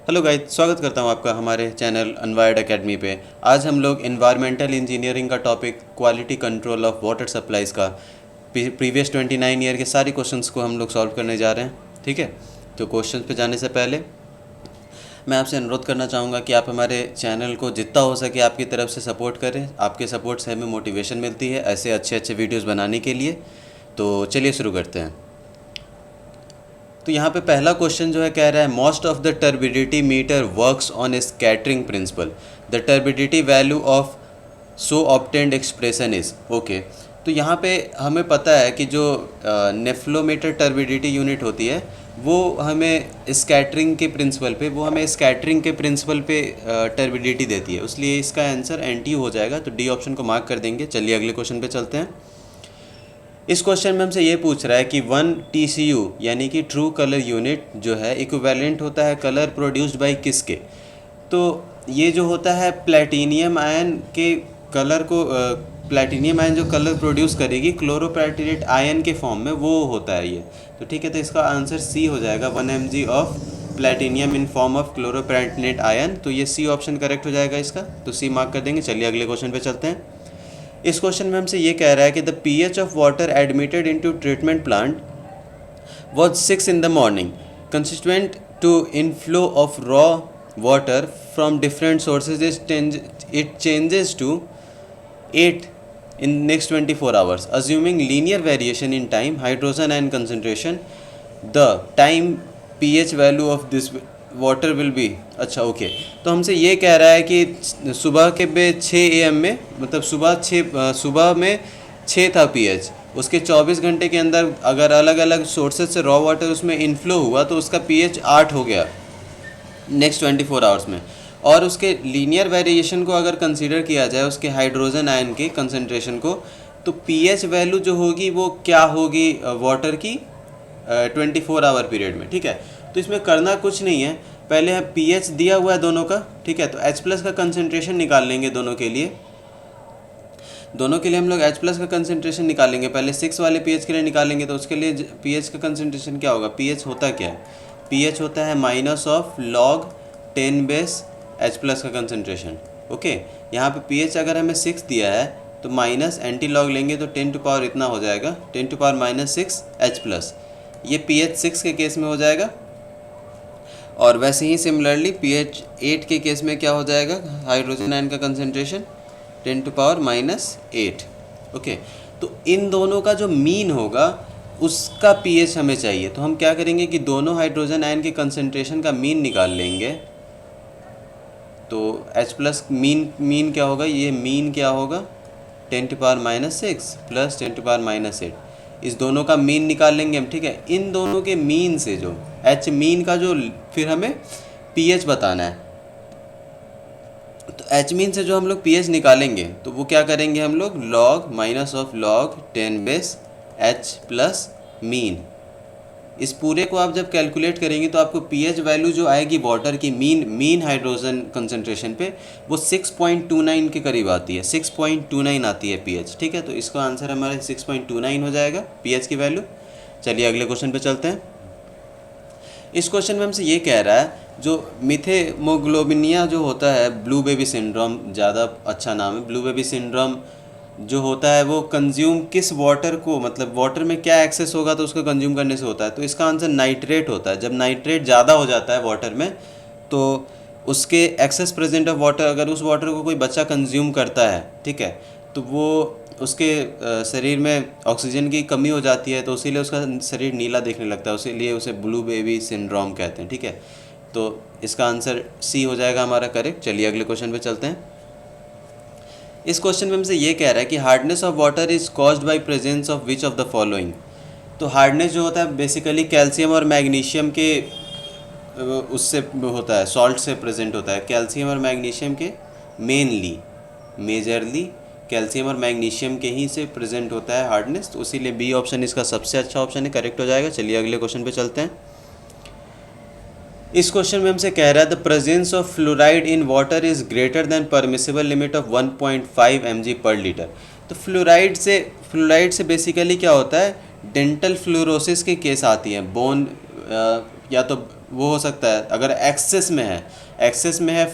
Hello guys, स्वागत करता हूं आपका हमारे चैनल अनवायर्ड एकेडमी पे। आज हम लोग एनवायरमेंटल इंजीनियरिंग का topic quality control of water supplies का प्रीवियस 29 ईयर के सारे क्वेश्चंस को हम लोग सॉल्व करने जा रहे हैं। ठीक है, तो क्वेश्चंस पे जाने से पहले मैं आपसे अनुरोध करना चाहूँगा कि आप हमारे चैनल को जितना हो सके आपकी तरफ से सपोर्ट करें। आपके सपोर्ट से हमें मोटिवेशन मिलती है ऐसे अच्छे अच्छे वीडियोज़ बनाने के लिए। तो चलिए शुरू करते हैं। तो यहाँ पे पहला क्वेश्चन जो है कह रहा है most of the turbidity meter works on a scattering principle, the turbidity value of so obtained expression is okay. तो यहाँ पे हमें पता है कि जो नेफ्लोमीटर टर्बिडिटी यूनिट होती है वो हमें स्कैटरिंग के प्रिंसिपल पे टर्बिडिटी देती है, इसलिए इसका आंसर एनटीयू हो जाएगा। तो डी ऑप्शन को मार्क कर देंगे। चलिए अगले क्वेश्चन पे चलते हैं। इस क्वेश्चन में हमसे ये पूछ रहा है कि 1 TCU यानी कि ट्रू कलर यूनिट जो है इक्विवेलेंट होता है कलर प्रोड्यूस्ड बाय किसके। तो ये जो होता है प्लैटिनियम आयन के कलर को प्लैटिनियम आयन जो कलर प्रोड्यूस करेगी क्लोरोप्लैटिनेट आयन के फॉर्म में, वो होता है ये। तो ठीक है, तो इसका आंसर सी हो जाएगा 1 mg of platinum in form of chloroplatinate ion. तो ये सी ऑप्शन करेक्ट हो जाएगा इसका, तो सी मार्क कर देंगे। चलिए अगले क्वेश्चन पे चलते हैं। इस क्वेश्चन में हमसे ये कह रहा है कि the pH of water admitted into treatment plant was 6 in the morning, constituent to inflow of raw water from different sources it changes to 8 in next 24 hours, assuming linear variation in time, hydrogen ion concentration, the time pH value of this water will be. अच्छा okay, तो हमसे ये कह रहा है कि सुबह के 6 AM में, मतलब सुबह में 6 था pH, उसके 24 घंटे के अंदर अगर अलग अलग सोर्सेज से रॉ वाटर उसमें इनफ्लो हुआ तो उसका pH 8 हो गया नेक्स्ट 24 आवर्स में। और उसके लीनियर वेरिएशन को अगर कंसीडर किया जाए उसके हाइड्रोजन आयन के कंसनट्रेशन को, तो pH वैल्यू जो होगी वो क्या होगी वाटर की 24 आवर पीरियड में। ठीक है, तो इसमें करना कुछ नहीं है, पहले pH दिया हुआ है दोनों का। ठीक है, तो H+ का कंसनट्रेशन निकाल लेंगे दोनों के लिए हम लोग H+ का कंसनट्रेशन निकालेंगे। पहले 6 वाले pH के लिए निकालेंगे, तो उसके लिए pH का कंसनट्रेशन क्या होगा। pH होता क्या है, pH होता है minus of log 10 base H+ का कंसनट्रेशन। ओके, यहाँ पे pH अगर हमें 6 दिया है तो माइनस एंटी लॉग लेंगे तो 10 टू पावर इतना हो जाएगा, 10 टू पावर -6 H+। ये pH 6 के केस में हो जाएगा। और वैसे ही सिमिलरली pH 8 के केस में क्या हो जाएगा, हाइड्रोजन आयन का कंसनट्रेशन 10 टू पावर -8। ओके, तो इन दोनों का जो मीन होगा उसका pH हमें चाहिए। तो हम क्या करेंगे कि दोनों हाइड्रोजन आयन के कंसनट्रेशन का मीन निकाल लेंगे। तो H+ मीन क्या होगा, ये मीन क्या होगा 10 to power -6 plus 10 to power -8, इस दोनों का मीन निकाल लेंगे हम। ठीक है, इन दोनों के मीन से जो H मीन का जो फिर हमें pH बताना है, तो H मीन से जो हम लोग pH निकालेंगे तो वो क्या करेंगे हम लोग log minus of log 10 base H+ mean. इस पूरे को आप जब कैलकुलेट करेंगे तो आपको pH वैल्यू जो आएगी वाटर की मीन हाइड्रोजन कंसनट्रेशन पे वो 6.29 के करीब आती है, 6.29 आती है pH। ठीक है, तो इसका आंसर हमारा 6.29 हो जाएगा pH की वैल्यू। चलिए अगले क्वेश्चन पे चलते हैं। इस क्वेश्चन में हमसे ये कह रहा है जो मिथेमोग्लोबिनिया जो होता है, ब्लू बेबी सिंड्रोम ज़्यादा अच्छा नाम है, ब्लू बेबी सिंड्रोम जो होता है वो कंज्यूम किस वाटर को, मतलब वाटर में क्या एक्सेस होगा तो उसको कंज्यूम करने से होता है। तो इसका आंसर नाइट्रेट होता है। जब नाइट्रेट ज़्यादा हो जाता है वाटर में तो उसके एक्सेस प्रेजेंट ऑफ वाटर, अगर उस वाटर को कोई बच्चा कंज्यूम करता है, ठीक है, तो वो उसके शरीर में ऑक्सीजन की कमी हो जाती है, तो इसीलिए उसका शरीर नीला दिखने लगता है, इसीलिए उसे ब्लू बेबी सिंड्रोम कहते हैं। ठीक है, तो इसका आंसर सी हो जाएगा हमारा करेक्ट। चलिए अगले क्वेश्चन पे चलते हैं। इस क्वेश्चन में हमसे ये कह रहा है कि hardness of water is caused by presence of which of the following. तो हार्डनेस जो होता है बेसिकली कैल्शियम और मैग्नीशियम के उससे होता है, सॉल्ट से प्रेजेंट होता है। कैल्शियम और मैग्नीशियम के मेजरली कैल्शियम और मैग्नीशियम के ही से प्रेजेंट होता है हार्डनेस, तो इसीलिए बी ऑप्शन इसका सबसे अच्छा ऑप्शन है, करेक्ट हो जाएगा। चलिए अगले क्वेश्चन पे चलते हैं। इस क्वेश्चन में हमसे कह रहा है the presence of fluoride in water is greater than permissible limit of 1.5 mg per litre. तो फ्लोराइड से बेसिकली क्या होता है, डेंटल फ्लोरोसिस के केस आती हैं, बोन या तो वो हो सकता है। अगर एक्सेस में है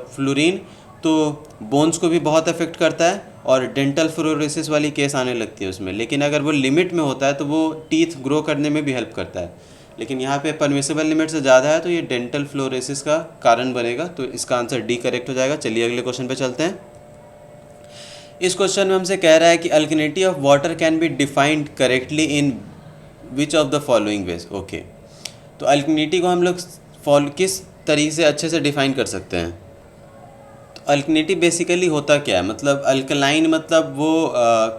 फ्लोरीन तो बोन्स को भी बहुत अफेक्ट करता है और डेंटल फ्लोरोसिस वाली केस आने लगती है उसमें। लेकिन अगर वो लिमिट में होता है तो वो टीथ ग्रो करने में भी हेल्प करता है। लेकिन यहाँ पे परमिसिबल लिमिट से ज़्यादा है तो ये डेंटल फ्लोरोसिस का कारण बनेगा। तो इसका आंसर डी करेक्ट हो जाएगा। चलिए अगले क्वेश्चन पे चलते हैं। इस क्वेश्चन में हमसे कह रहा है कि alkalinity of water can be defined correctly in which of the following veg. Okay, तो अल्कलिनिटी को हम लोग किस तरीके से अच्छे से डिफाइन कर सकते हैं। तो अल्कलिनिटी बेसिकली होता क्या है, मतलब अल्कलाइन मतलब वो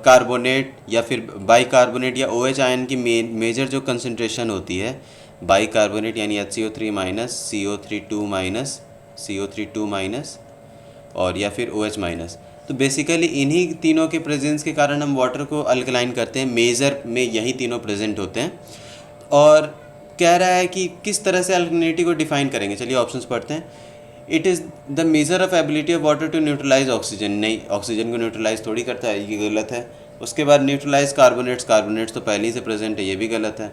कार्बोनेट या फिर बाइकार्बोनेट या OH आयन की मेजर जो कंसंट्रेशन होती है, बाइकार्बोनेट यानी HCO3 माइनस CO3 2 माइनस और या फिर OH माइनस। तो बेसिकली इन्हीं तीनों के प्रेजेंस के कारण हम वाटर को अल्कलाइन करते हैं। मेजर में यही तीनों प्रेजेंट होते हैं। और कह रहा है कि किस तरह से अल्कलिनिटी को डिफाइन करेंगे। चलिए ऑप्शंस पढ़ते हैं। It is the measure of ability of water to neutralize oxygen. नहीं, ऑक्सीजन को न्यूट्रलाइज थोड़ी करता है, ये गलत है। उसके बाद न्यूट्रलाइज कार्बोनेट्स तो पहले ही से प्रेजेंट है, ये भी गलत है।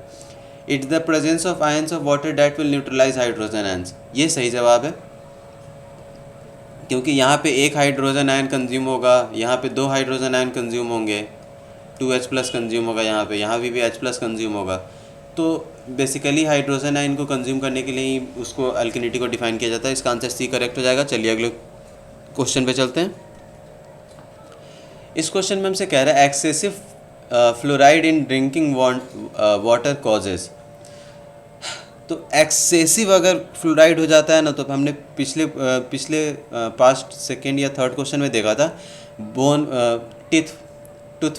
It's the presence of ions of water that will neutralize hydrogen ions, ये सही जवाब है। क्योंकि यहाँ पे एक हाइड्रोजन आयन कंज्यूम होगा, यहाँ पे 2 हाइड्रोजन आयन कंज्यूम होंगे, 2H+ कंज्यूम होगा, यहाँ भी H+ कंज्यूम होगा। तो बेसिकली हाइड्रोजन आयन को कंज्यूम करने के लिए ही उसको अल्कलिनिटी को डिफाइन किया जाता है। इसका आंसर सी करेक्ट हो जाएगा। चलिए अगले क्वेश्चन पे चलते हैं। इस क्वेश्चन में हमसे कह रहा है excessive fluoride in drinking water causes. तो एक्सेसिव अगर फ्लोराइड हो जाता है ना, तो हमने पिछले पास्ट सेकेंड या थर्ड क्वेश्चन में देखा था, टूथ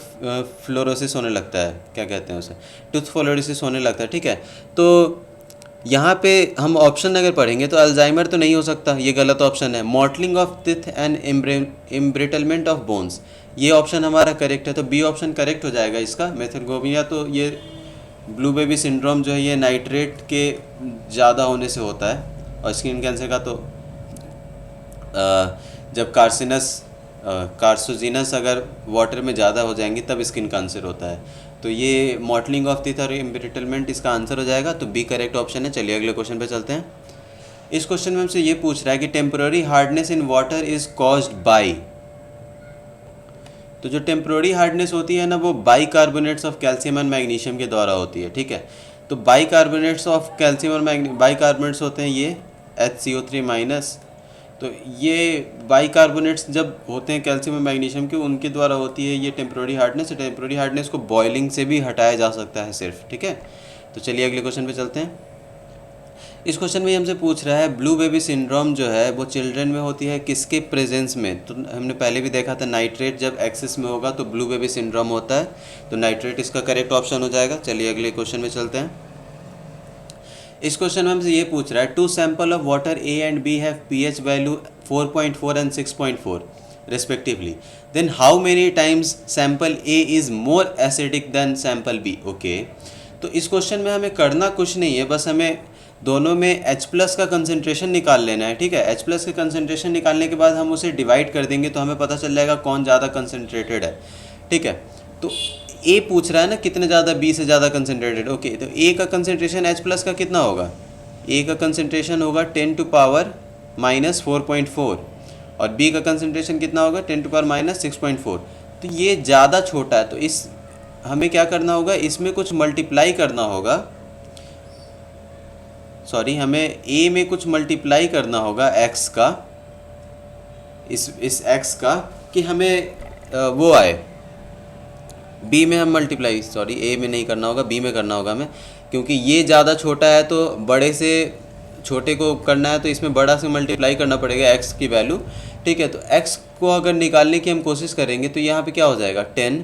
फ्लोरोसिस होने लगता है, क्या कहते हैं उसे, टूथ फ्लोरोसिस होने लगता है। ठीक है, तो यहाँ पे हम ऑप्शन अगर पढ़ेंगे तो अल्जाइमर तो नहीं हो सकता, ये गलत ऑप्शन है। Mottling of teeth and embrittlement of bones, ये ऑप्शन हमारा करेक्ट है। तो बी ऑप्शन करेक्ट हो जाएगा इसका, मेथनगोमिया। तो ये ब्लू बेबी सिंड्रोम जो है ये नाइट्रेट के ज़्यादा होने से होता है। और स्किन कैंसर का तो जब कार्सोजिनस अगर वाटर में ज़्यादा हो जाएंगी तब स्किन कैंसर होता है। तो ये मॉटलिंग ऑफ टीथ और इम्ब्रिटलमेंट इसका आंसर हो जाएगा। तो बी करेक्ट ऑप्शन है। चलिए अगले क्वेश्चन पे चलते हैं। इस क्वेश्चन में हमसे ये पूछ रहा है कि temporary hardness in water is caused by. तो जो टेम्प्रोरी हार्डनेस होती है ना, वो bicarbonates of calcium and magnesium के द्वारा होती है। ठीक है, तो बाइकार्बोनेट्स ऑफ कैल्शियम और बाइकार्बोनेट्स होते हैं ये HCO3 माइनस। तो ये बाइकार्बोनेट्स जब होते हैं कैल्शियम और मैग्नीशियम के, उनके द्वारा होती है ये टेम्प्रोरी हार्डनेस। टेम्प्रोरी हार्डनेस को बॉइलिंग से भी हटाया जा सकता है सिर्फ। ठीक है, तो चलिए अगले क्वेश्चन पे चलते हैं। इस क्वेश्चन में हमसे पूछ रहा है ब्लू बेबी सिंड्रोम जो है वो चिल्ड्रन में होती है किसके प्रेजेंस में। तो हमने पहले भी देखा था, नाइट्रेट जब एक्सेस में होगा तो ब्लू बेबी सिंड्रोम होता है। तो नाइट्रेट इसका करेक्ट ऑप्शन हो जाएगा। चलिए अगले क्वेश्चन में चलते हैं। इस क्वेश्चन में हमसे ये पूछ रहा है 2 sample of water A and B have pH value 4.4 and 6.4 respectively, then how many times sample A is more acidic than sample B? Okay, तो इस क्वेश्चन में हमें करना कुछ नहीं है, बस हमें दोनों में H+ का कंसंट्रेशन निकाल लेना है। ठीक है, H+ का कंसंट्रेशन निकालने के बाद हम उसे डिवाइड कर देंगे तो हमें पता चल जाएगा कौन ज़्यादा कंसंट्रेटेड है। ठीक है, तो A पूछ रहा है ना कितने ज़्यादा B से ज़्यादा कंसंट्रेटेड। ओके, तो A का कंसंट्रेशन H+ का कितना होगा? A का कंसंट्रेशन होगा 10 to power - 4.4 और B का कंसंट्रेशन कितना होगा 10 to power - 6.4। तो ये ज़्यादा छोटा है, तो इस हमें क्या करना होगा, इसमें कुछ मल्टीप्लाई करना होगा। सॉरी, हमें A में कुछ मल्टीप्लाई करना होगा x का, इस x का, कि हमें वो आए। B में हम मल्टीप्लाई, सॉरी A में नहीं करना होगा, B में करना होगा हमें, क्योंकि ये ज़्यादा छोटा है तो बड़े से छोटे को करना है तो इसमें बड़ा से मल्टीप्लाई करना पड़ेगा x की वैल्यू। ठीक है, तो x को अगर निकालने की हम कोशिश करेंगे तो यहाँ पे क्या हो जाएगा 10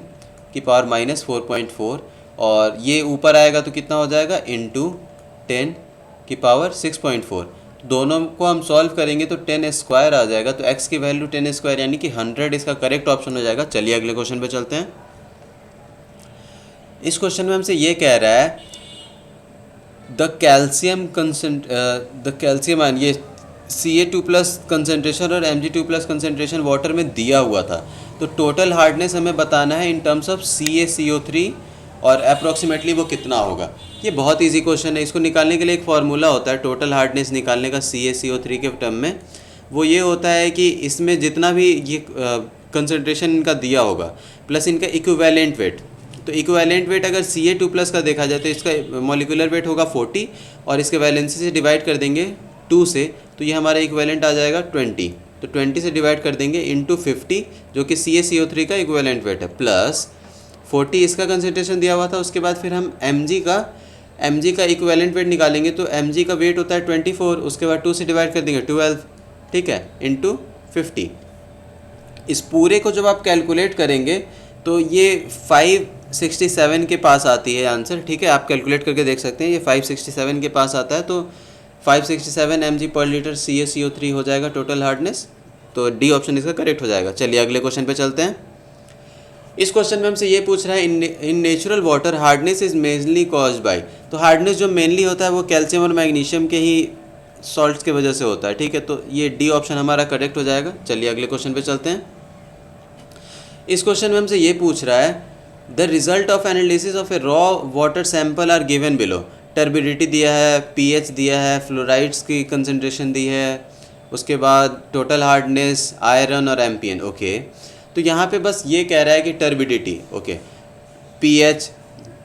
की पावर -4.4 और ये ऊपर आएगा तो कितना हो जाएगा इंटू 10 की पावर 6.4। दोनों को हम सॉल्व करेंगे तो 10 स्क्वायर आ जाएगा। तो x की वैल्यू 10 स्क्वायर यानी कि 100 इसका करेक्ट ऑप्शन हो जाएगा। चलिए अगले क्वेश्चन पे चलते हैं। इस क्वेश्चन में हमसे ये कह रहा है द कैल्शियम आयन, ये Ca2+ कंसनट्रेशन और Mg2+ कंसनट्रेशन वाटर में दिया हुआ था। तो टोटल हार्डनेस हमें बताना है इन टर्म्स ऑफ CaCO3 और अप्रॉक्सीमेटली वो कितना होगा। ये बहुत इजी क्वेश्चन है। इसको निकालने के लिए एक फार्मूला होता है टोटल हार्डनेस निकालने का CaCO3 के टर्म में। वो ये होता है कि इसमें जितना भी ये कंसनट्रेशन इनका दिया होगा प्लस इनका इक्विवेलेंट वेट, तो इक्विवेलेंट वेट अगर Ca2+ का देखा जाए तो इसका मॉलिक्यूलर वेट होगा 40 और इसके वैलेंसी से डिवाइड कर देंगे 2 से, तो ये हमारा इक्विवेलेंट आ जाएगा 20। तो 20 से डिवाइड कर देंगे इंटू 50 जो कि CaCO3 का इक्विवेलेंट वेट है, प्लस 40 इसका कंसनट्रेशन दिया हुआ था। उसके बाद फिर हम mg का इक्विवेलेंट वेट निकालेंगे, तो mg का वेट होता है 24, उसके बाद 2 से डिवाइड कर देंगे 12, ठीक है, इंटू 50। इस पूरे को जब आप कैलकुलेट करेंगे तो ये 567 के पास आती है आंसर, ठीक है, आप कैलकुलेट करके देख सकते हैं, ये 567 के पास आता है। तो 567 mg/L CaCO3 हो जाएगा टोटल हार्डनेस, तो डी ऑप्शन इसका करेक्ट हो जाएगा। चलिए अगले क्वेश्चन पे चलते हैं। इस क्वेश्चन में हमसे ये पूछ रहा है इन natural water hardness is mainly caused by, तो हार्डनेस जो मेनली होता है वो कैल्शियम और मैग्नीशियम के ही सॉल्ट्स की वजह से होता है, ठीक है, तो ये डी ऑप्शन हमारा करेक्ट हो जाएगा। चलिए अगले क्वेश्चन पे चलते हैं। इस क्वेश्चन में हमसे ये पूछ रहा है the result of analysis of a raw water sample are given below, turbidity दिया है, पीएच दिया है, फ्लोराइड्स की कंसंट्रेशन दी है, उसके बाद टोटल हार्डनेस, आयरन और एम्पियन। ओके, तो यहाँ पे बस ये कह रहा है कि टर्बिडिटी, ओके, पीएच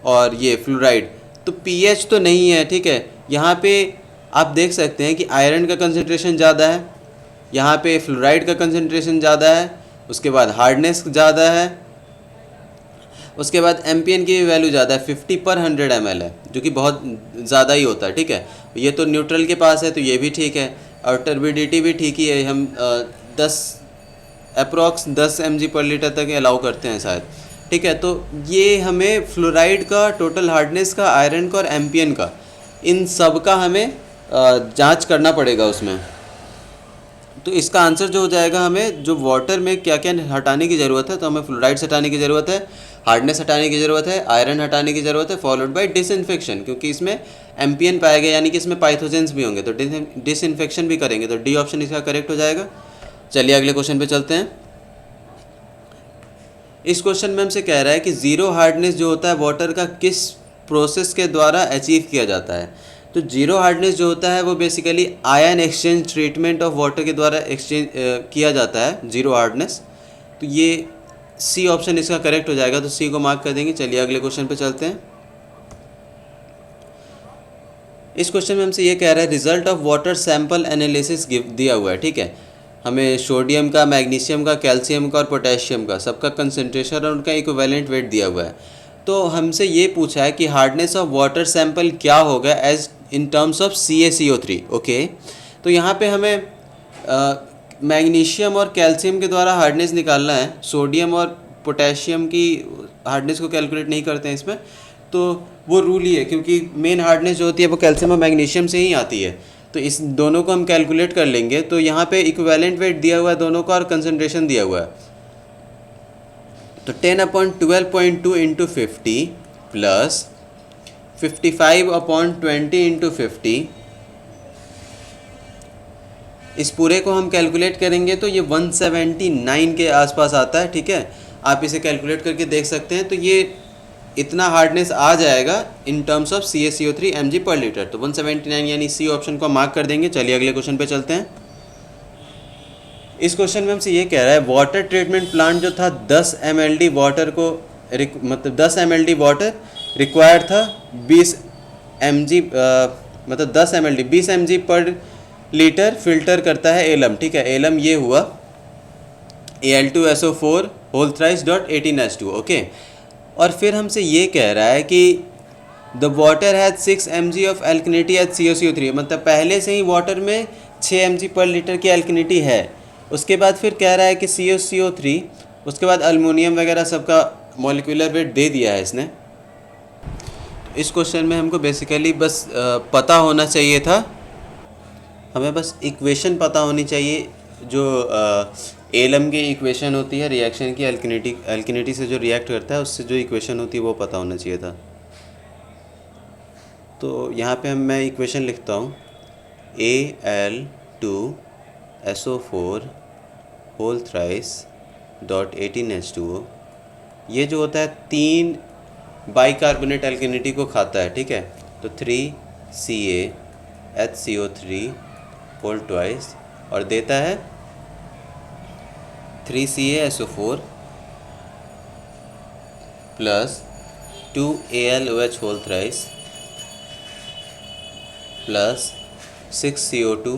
और ये फ्लोराइड, तो पीएच तो नहीं है, ठीक है, यहाँ पे आप देख सकते हैं कि आयरन का कंसंट्रेशन ज़्यादा है, यहाँ पे फ्लोराइड का कंसंट्रेशन ज़्यादा है, उसके बाद हार्डनेस ज़्यादा है, उसके बाद एम्पियन की वैल्यू ज़्यादा है, 50/100 ml है, जो कि बहुत ज़्यादा ही होता है, ठीक है। ये तो न्यूट्रल के पास है तो ये भी ठीक है, और टर्बिडिटी भी ठीक ही है, हम 10 mg/L तक अलाउ करते हैं शायद, ठीक है। तो ये हमें फ्लोराइड का, टोटल हार्डनेस का, आयरन का और एम्पियन का, इन सब का हमें जांच करना पड़ेगा उसमें। तो इसका आंसर जो हो जाएगा, हमें जो वाटर में क्या क्या हटाने की ज़रूरत है, तो हमें फ्लोराइड्स हटाने की ज़रूरत है, हार्डनेस हटाने की ज़रूरत है, आयरन हटाने की ज़रूरत है, फॉलोड बाय डिसइंफेक्शन, क्योंकि इसमें एम्पियन पाया गया, यानी कि इसमें पाइथोजेंस भी होंगे, तो डिसइंफेक्शन भी करेंगे, तो डी ऑप्शन इसका करेक्ट हो जाएगा। चलिए अगले क्वेश्चन पे चलते हैं। इस क्वेश्चन में हमसे कह रहा है कि ज़ीरो हार्डनेस जो होता है वाटर का किस प्रोसेस के द्वारा अचीव किया जाता है। तो जीरो हार्डनेस जो होता है वो basically ion exchange treatment of water के द्वारा एक्सचेंज किया जाता है, जीरो हार्डनेस। तो ये सी ऑप्शन इसका करेक्ट हो जाएगा, तो सी को मार्क कर देंगे। चलिए अगले क्वेश्चन पे चलते हैं। इस क्वेश्चन में हमसे ये कह रहा है result of water sample analysis दिया हुआ है, ठीक है, हमें सोडियम का, मैग्नीशियम का, कैल्शियम का और पोटेशियम का सबका कंसनट्रेशन और उनका इक्विवेलेंट वेट दिया हुआ है। तो हमसे ये पूछा है कि हार्डनेस ऑफ वाटर सैंपल क्या होगा as in terms of CaCO3, okay. तो यहाँ पे हमें मैग्नीशियम और कैल्शियम के द्वारा हार्डनेस निकालना है, सोडियम और पोटेशियम की हार्डनेस को कैलकुलेट नहीं करते हैं इसमें, तो वो रूल ही है, क्योंकि मेन हार्डनेस जो होती है वो कैल्शियम और मैग्नीशियम से ही आती है। तो इस दोनों को हम कैलकुलेट कर लेंगे। तो यहाँ पे इक्विवेलेंट वेट दिया हुआ है दोनों का और कंसनट्रेशन दिया हुआ है, तो 10/12.2 इंटू 50 प्लस 55/20 इंटू 50, इस पूरे को हम कैलकुलेट करेंगे तो ये 179 के आसपास आता है, ठीक है, आप इसे कैलकुलेट करके देख सकते हैं। तो ये इतना हार्डनेस आ जाएगा इन टर्म्स ऑफ CaCO3 mg/L, तो 179 यानी सी ऑप्शन को मार्क कर देंगे। चलिए अगले क्वेश्चन पे चलते हैं। इस क्वेश्चन में हमसे ये कह रहा है वाटर ट्रीटमेंट प्लांट जो था 10 mld वाटर को मतलब 10 mld वाटर रिक्वायर्ड था 20 mg मतलब 10 mld 20 mg/L फिल्टर करता है एलम, ठीक है, एलम ये हुआ Al2SO4 whole thrice dot 18H2, okay. और फिर हमसे ये कह रहा है कि the water has 6 mg of alkalinity at CaCO3, मतलब पहले से ही वाटर में 6 mg/L की एल्कनिटी है। उसके बाद फिर कह रहा है कि CaCO3, उसके बाद अल्मोनियम वगैरह सबका मॉलिक्यूलर वेट दे दिया है इसने। इस क्वेश्चन में हमको बेसिकली बस पता होना चाहिए था, हमें बस इक्वेशन पता होनी चाहिए, जो एलम की इक्वेशन होती है रिएक्शन की, एल्कनिटी से जो रिएक्ट करता है उससे जो इक्वेशन होती है वो पता होना चाहिए था। तो यहाँ पे मैं इक्वेशन लिखता हूँ Al2SO4 whole thrice dot 18H2O, ये जो होता है 3 बाइकार्बोनेट एल्किनिटी को खाता है, ठीक है। तो 3CaHCO3 होल ट्वाइस और देता है 3CaSO4 plus 2AlOH whole thrice plus 6CO2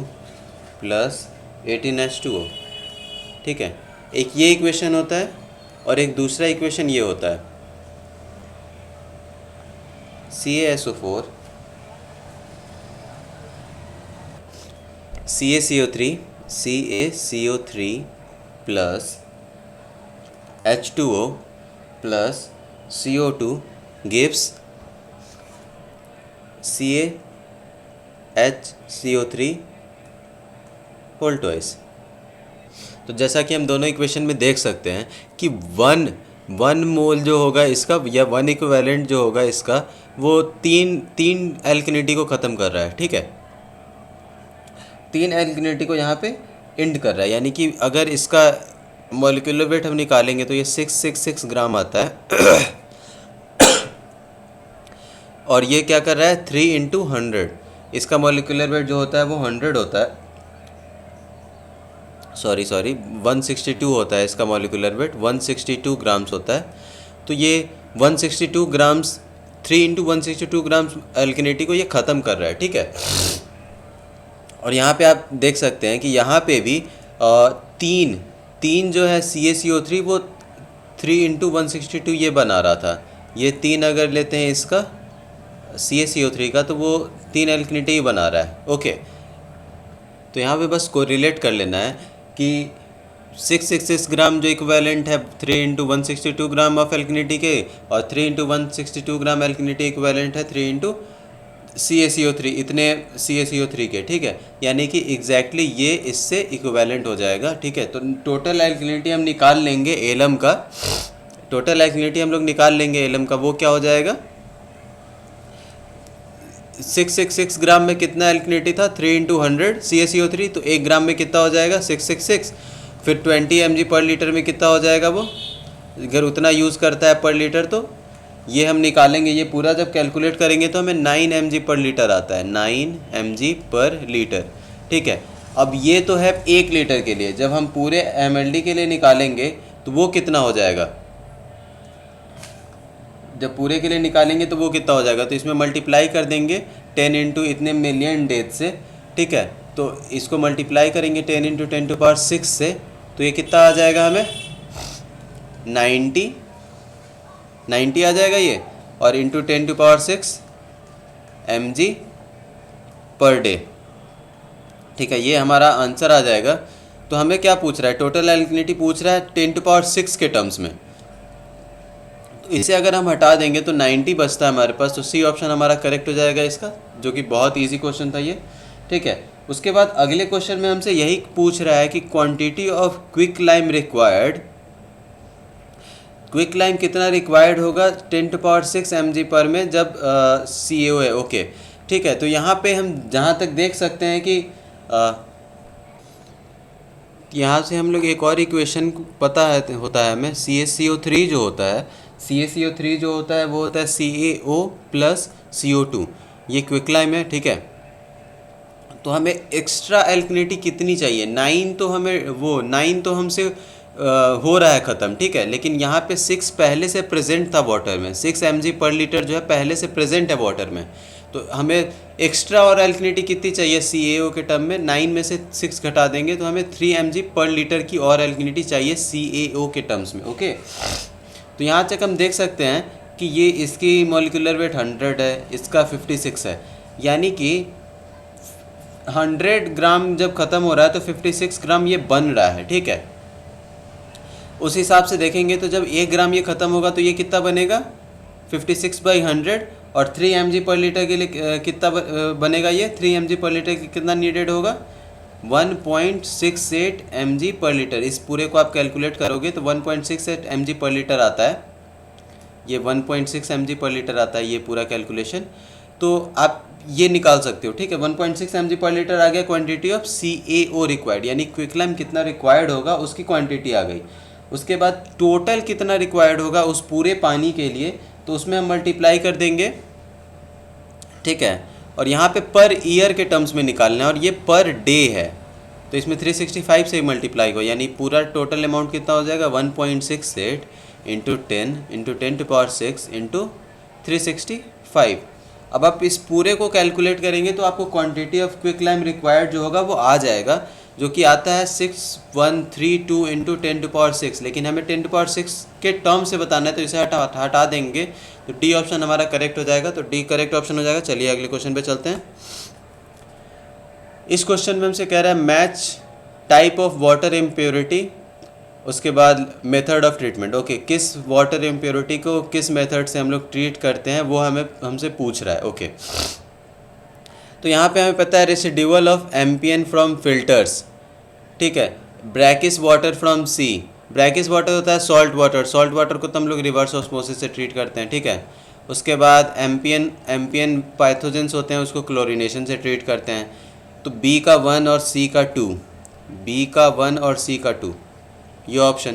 plus 18H2O, ठीक है। एक ये इक्वेशन होता है और एक दूसरा इक्वेशन ये होता है CaSO4 CaCO3 plus H2O plus CO2 gives CaHCO3 whole twice. तो जैसा कि हम दोनों इक्वेशन में देख सकते हैं कि वन मोल जो होगा इसका या वन इक्विवेलेंट जो होगा इसका वो तीन एल्किनिटी को ख़त्म कर रहा है, ठीक है। 3 एल्किनिटी को यहाँ पे एंड कर रहा है, यानी कि अगर इसका मॉलिक्यूलर वेट हम निकालेंगे तो ये 666 ग्राम आता है और ये क्या कर रहा है 3 × 100, इसका मॉलिक्यूलर वेट जो होता है वो 100 होता है, सॉरी 162 होता है इसका मॉलिक्यूलर वेट, 162 ग्राम्स होता है। तो ये 162 ग्राम्स 3 × 162 ग्राम्स एल्किनिटी को ये ख़त्म कर रहा है, ठीक है। और यहाँ पे आप देख सकते हैं कि यहाँ पे भी तीन जो है CaCO3 वो 3 × 162 ये बना रहा था। ये 3 अगर लेते हैं इसका CaCO3 का तो वो 3 एल्किनिटी ही बना रहा है, ओके। तो यहाँ पे बस कोरिलेट कर लेना है कि 666 ग्राम जो इक्विवेलेंट है 3 × 162 ग्राम ऑफ एल्किनिटी के और 3 × 162 ग्राम एल्किनिटी इक्विवेलेंट है 3 × CaCO3 इतने CaCO3 के, ठीक है। यानी कि एग्जैक्टली ये इससे इक्विवेलेंट हो जाएगा, ठीक है। तो टोटल एल्किनिटी हम निकाल लेंगे एलम का, टोटल एल्किनिटी हम लोग निकाल लेंगे एलम का, वो क्या हो जाएगा 666 ग्राम में कितना एल्किनिटी था 3 × 100 CaCO3, तो 1 ग्राम में कितना हो जाएगा 666, फिर 20 mg पर लीटर में कितना हो जाएगा वो, अगर उतना यूज़ करता है पर लीटर तो ये हम निकालेंगे, ये पूरा जब कैलकुलेट करेंगे तो हमें 9 mg पर लीटर आता है, 9 mg पर लीटर, ठीक है। अब ये तो है 1 लीटर के लिए, जब हम पूरे mld के लिए निकालेंगे तो वो कितना हो जाएगा, जब पूरे के लिए निकालेंगे तो वो कितना हो जाएगा, तो इसमें मल्टीप्लाई कर देंगे 10 × इतने मिलियन डेज से, ठीक है। तो इसको मल्टीप्लाई करेंगे 10 × 10⁶ से, तो ये कितना आ जाएगा हमें 90 आ जाएगा ये, और इंटू 10⁶ mg पर डे, ठीक है। ये हमारा आंसर आ जाएगा। तो हमें क्या पूछ रहा है, टोटल एल्किनिटी पूछ रहा है 10⁶ के टर्म्स में, तो इसे अगर हम हटा देंगे तो 90 बचता है हमारे पास, तो सी ऑप्शन हमारा करेक्ट हो जाएगा इसका, जो कि बहुत ईजी क्वेश्चन था ये, ठीक है। उसके बाद अगले क्वेश्चन में हमसे यही पूछ रहा है कि quantity of quick lime required, quick lime कितना रिक्वायर्ड होगा 10⁶ mg पर में जब CaO है, ओके, ठीक है। तो यहाँ पे हम जहाँ तक देख सकते हैं कि यहाँ से हम लोग एक और इक्वेशन पता है होता है हमें, CaCO3 जो होता है, CaCO3 जो होता है वो होता है CaO प्लस CO2, ये क्विक लाइम है, ठीक है। तो हमें एक्स्ट्रा एल्किनिटी कितनी चाहिए, 9 तो हमें वो 9 तो हमसे हो रहा है ख़त्म, ठीक है। लेकिन यहाँ पे 6 पहले से प्रेजेंट था वाटर में, 6 mg पर लीटर जो है पहले से प्रेजेंट है वाटर में, तो हमें एक्स्ट्रा और एल्किनिटी कितनी चाहिए CaO के टर्म में, 9 में से 6 घटा देंगे तो हमें 3 mg पर लीटर की और एल्किनिटी चाहिए CaO के टर्म्स में, ओके। तो यहाँ तक हम देख सकते हैं कि ये इसकी मॉलिक्यूलर वेट 100 है, इसका 56 है, यानी कि 100 ग्राम जब ख़त्म हो रहा है तो 56 ग्राम ये बन रहा है, ठीक है। उस हिसाब से देखेंगे तो जब 1 ग्राम ये ख़त्म होगा तो ये कितना बनेगा 56/100, और 3 mg पर लीटर के लिए कितना बनेगा, ये 3 mg पर लीटर कितना नीडेड होगा 1.68 mg पर लीटर। इस पूरे को आप कैलकुलेट करोगे तो 1.68 mg पर लीटर आता है, ये 1.6 mg पर लीटर आता है ये पूरा कैलकुलेशन। तो आप ये निकाल सकते हो, ठीक है। 1.6 mg पर लीटर आ गया क्वांटिटी ऑफ CaO रिक्वायर्ड, यानी क्विक लाइम कितना रिक्वायर्ड होगा उसकी क्वांटिटी आ गई। उसके बाद टोटल कितना रिक्वायर्ड होगा उस पूरे पानी के लिए, तो उसमें हम मल्टीप्लाई कर देंगे, ठीक है। और यहाँ पे पर ईयर के टर्म्स में निकालना है और ये पर डे है, तो इसमें 365 से मल्टीप्लाई हो, यानी पूरा टोटल अमाउंट कितना हो जाएगा 1.68 इंटू 10 इंटू 365। अब आप इस पूरे को कैलकुलेट करेंगे तो आपको quantity of quick lime required जो होगा वो आ जाएगा, जो कि आता है 6132 इंटू 10⁶, लेकिन हमें 10⁶ के टर्म से बताना है, तो इसे हटा देंगे, तो डी ऑप्शन हमारा करेक्ट हो जाएगा, तो डी करेक्ट ऑप्शन हो जाएगा। चलिए अगले क्वेश्चन पे चलते हैं। इस क्वेश्चन में हमसे कह रहा है match type of water impurity, उसके बाद मेथड ऑफ ट्रीटमेंट। ओके, किस वाटर इम्प्योरिटी को किस मेथड से हम लोग ट्रीट करते हैं वो हमसे पूछ रहा है। ओके, तो यहाँ पे हमें पता है residual of ampion from filters, ठीक है। Brackish water from sea, brackish water होता है सॉल्ट वाटर को तो हम लोग रिवर्स ऑस्मोसिस से ट्रीट करते हैं, ठीक है। उसके बाद एम्पियन पैथोजेंस होते हैं, उसको क्लोरीनेशन से ट्रीट करते हैं। तो बी का 1 और सी का 2, बी का 1 और सी का 2, ये ऑप्शन,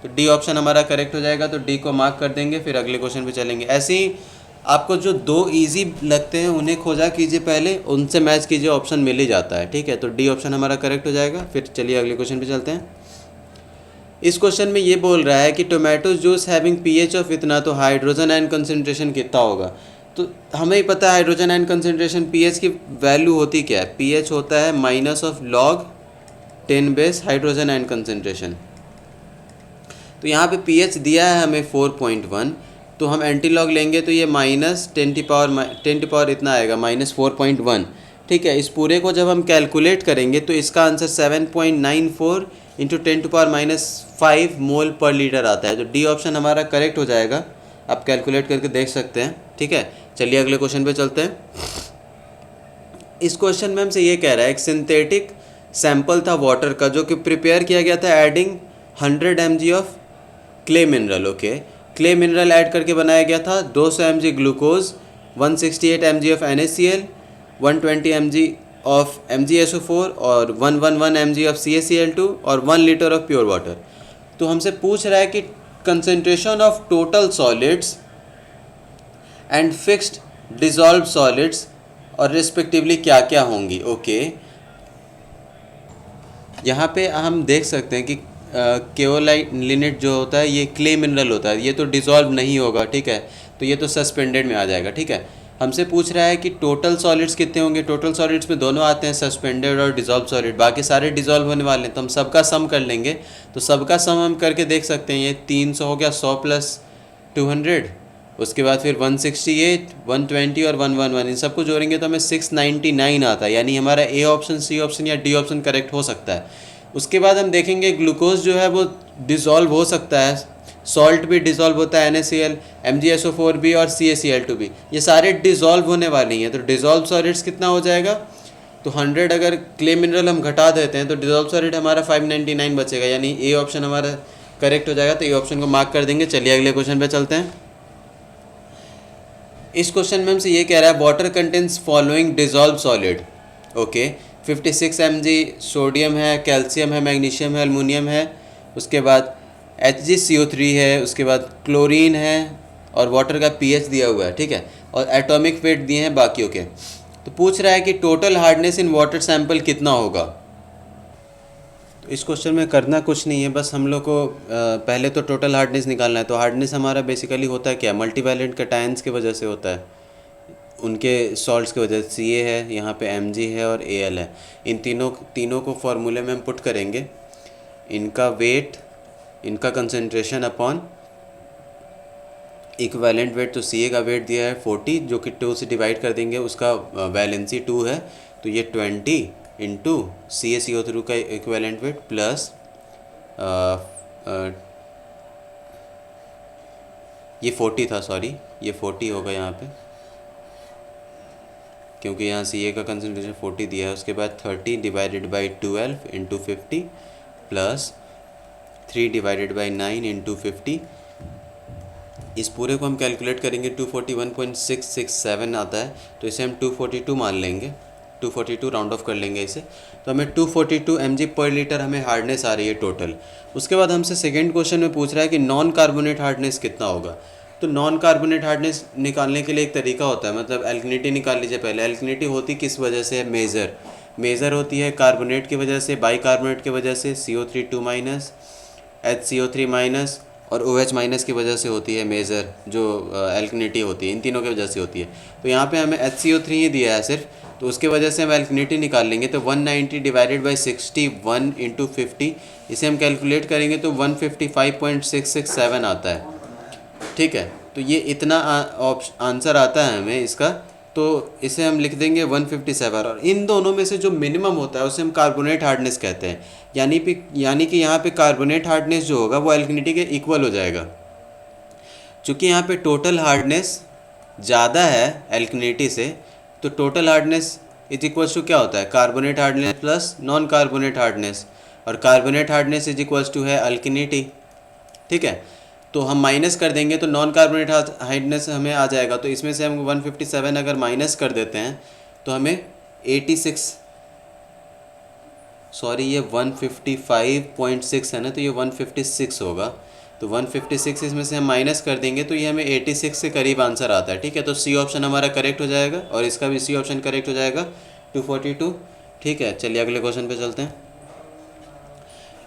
तो डी ऑप्शन हमारा करेक्ट हो जाएगा, तो डी को मार्क कर देंगे, फिर अगले क्वेश्चन पे चलेंगे। ऐसे ही आपको जो दो इजी लगते हैं उन्हें खोजा कीजिए पहले, उनसे मैच कीजिए, ऑप्शन मिल ही जाता है, ठीक है। तो डी ऑप्शन हमारा करेक्ट हो जाएगा। फिर चलिए अगले क्वेश्चन पे चलते हैं। इस क्वेश्चन में ये बोल रहा है कि tomato juice having pH of इतना, तो हाइड्रोजन आयन कंसनट्रेशन कितना होगा। तो हमें ही पता है हाइड्रोजन आयन कंसनट्रेशन, पीएच की वैल्यू होती क्या है, पीएच होता है minus of log 10 base hydrogen ion concentration. तो यहाँ पे पीएच दिया है हमें 4.1, तो हम एंटी लॉग लेंगे तो ये माइनस 10 पावर इतना आएगा, -4.1, ठीक है। इस पूरे को जब हम कैलकुलेट करेंगे तो इसका आंसर 7.94 इंटू 10⁻⁵ मोल पर लीटर आता है, तो डी ऑप्शन हमारा करेक्ट हो जाएगा। आप कैलकुलेट करके देख सकते हैं, ठीक है। चलिए अगले क्वेश्चन पे चलते हैं। इस क्वेश्चन में हमसे ये कह रहा है एक सिंथेटिक सैंपल था वाटर का, जो कि प्रिपेयर किया गया था adding 100 mg of clay mineral. Okay, clay mineral add करके बनाया गया था। 200 mg glucose, 168 mg of NaCl, 120 mg of MgSO4 और 111 mg ऑफ CaCl2 और 1 लीटर ऑफ प्योर वाटर। तो हमसे पूछ रहा है कि concentration of total solids and fixed dissolve solids और रिस्पेक्टिवली क्या क्या होंगी। ओके, यहाँ पे हम देख सकते हैं कि केओलाइट जो होता है ये क्ले मिनरल होता है, ये तो डिसॉल्व नहीं होगा, ठीक है, तो ये तो सस्पेंडेड में आ जाएगा, ठीक है। हमसे पूछ रहा है कि टोटल सॉलिड्स कितने होंगे। टोटल सॉलिड्स में दोनों आते हैं, सस्पेंडेड और डिसॉल्व सॉलिड, बाकी सारे डिसॉल्व होने वाले हैं, तो हम सबका सम कर लेंगे। तो सबका सम हम करके देख सकते हैं, ये 300 हो गया, 100 + 200, उसके बाद फिर 168, 120 और 111, इन सबको जोड़ेंगे तो हमें 699 आता है, यानी हमारा ए ऑप्शन, सी ऑप्शन या डी ऑप्शन करेक्ट हो सकता है। उसके बाद हम देखेंगे ग्लूकोज जो है वो डिसॉल्व हो सकता है, सॉल्ट भी डिसॉल्व होता है, NaCl, MgSO4 भी और CaCl2 भी, ये सारे डिसॉल्व होने वाले हैं। तो डिसॉल्व सॉलिड्स कितना हो जाएगा, तो 100 अगर क्ले मिनरल हम घटा देते हैं तो डिसॉल्व सॉलिड हमारा 599 बचेगा, यानी ए ऑप्शन हमारा करेक्ट हो जाएगा। तो ए ऑप्शन को मार्क कर देंगे। चलिए अगले क्वेश्चन पे चलते हैं। इस क्वेश्चन में हमसे ये कह रहा है water contains following dissolve solid. Okay, 56 mg sodium है, कैल्शियम है, मैग्नीशियम है, एल्युमिनियम है, उसके बाद HgCO3 है, उसके बाद क्लोरीन है और वाटर का pH दिया हुआ है, ठीक है, और एटॉमिक वेट दिए हैं बाकियों के। तो पूछ रहा है कि total hardness in water sample कितना होगा। तो इस क्वेश्चन में करना कुछ नहीं है, बस हम लोग को पहले तो टोटल हार्डनेस निकालना है। तो हार्डनेस हमारा बेसिकली होता है क्या, मल्टीवैलेंट कैटायंस की वजह से होता है, उनके सॉल्ट्स की वजह से। ये है, यहाँ पे Mg है और Al है। इन तीनों को फॉर्मूले में हम पुट करेंगे, इनका वेट, इनका कंसंट्रेशन अपॉन इक्विवेलेंट वेट। तो Ca का वेट दिया है 40, जो कि 2 से डिवाइड कर देंगे, उसका वैलेंसी 2 है, तो ये 20 इंटू CaCO3 का इक्विवेलेंट वेट प्लस ये 40 था, सॉरी ये 40 होगा यहाँ पे, क्योंकि यहाँ Ca का कंसंट्रेशन 40 दिया है। उसके बाद 30 divided by 12 into 50 plus 3 divided by 9 into 50। इस पूरे को हम कैलकुलेट करेंगे, 241.667 आता है, तो इसे हम 242 मान लेंगे, 242 राउंड ऑफ कर लेंगे इसे। तो हमें 242 mg पर लीटर हमें हार्डनेस आ रही है टोटल। उसके बाद हमसे सेकेंड क्वेश्चन में पूछ रहा है कि नॉन कार्बोनेट हार्डनेस कितना होगा। तो नॉन कार्बोनेट हार्डनेस निकालने के लिए एक तरीका होता है, मतलब एल्कनिटी निकाल लीजिए पहले। एल्कनिटी होती किस वजह से है? मेज़र होती है कार्बोनेट की वजह से, बाइकार्बोनेट की वजह से, CO3 माइनस, HCO3 माइनस और OH माइनस की वजह से होती है मेज़र, जो एल्कनिटी होती है इन तीनों की वजह से होती है। तो यहाँ पे हमें HCO3 ही दिया है सिर्फ, तो उसके वजह से हम एल्कनिटी निकाल लेंगे। तो 190 डिवाइडेड बाई 61 इंटू 50, इसे हम कैलकुलेट करेंगे तो 155.667 आता है। ठीक है, तो ये इतना आंसर आता है हमें इसका, तो इसे हम लिख देंगे 157। और इन दोनों में से जो मिनिमम होता है उसे हम कार्बोनेट हार्डनेस कहते हैं। यानी कि यहाँ पे कार्बोनेट हार्डनेस जो होगा वो एल्कनिटी के इक्वल हो जाएगा। चूँकि यहाँ पे टोटल हार्डनेस ज़्यादा है एल्कनिटी से, तो total hardness is equals to क्या होता है? Carbonate hardness plus non carbonate hardness, और carbonate hardness is equals to है एल्कनिटी। ठीक है, तो हम माइनस कर देंगे तो नॉन कार्बोनेट हार्डनेस हमें आ जाएगा। तो इसमें से हम 157 अगर माइनस कर देते हैं तो हमें 86, सॉरी ये 155.6 है ना, तो ये 156 होगा। तो 156 इसमें से हम माइनस कर देंगे तो ये हमें 86 के करीब आंसर आता है। ठीक है, तो सी ऑप्शन हमारा करेक्ट हो जाएगा और इसका भी सी ऑप्शन करेक्ट हो जाएगा, 242। ठीक है, चलिए अगले क्वेश्चन पे चलते हैं।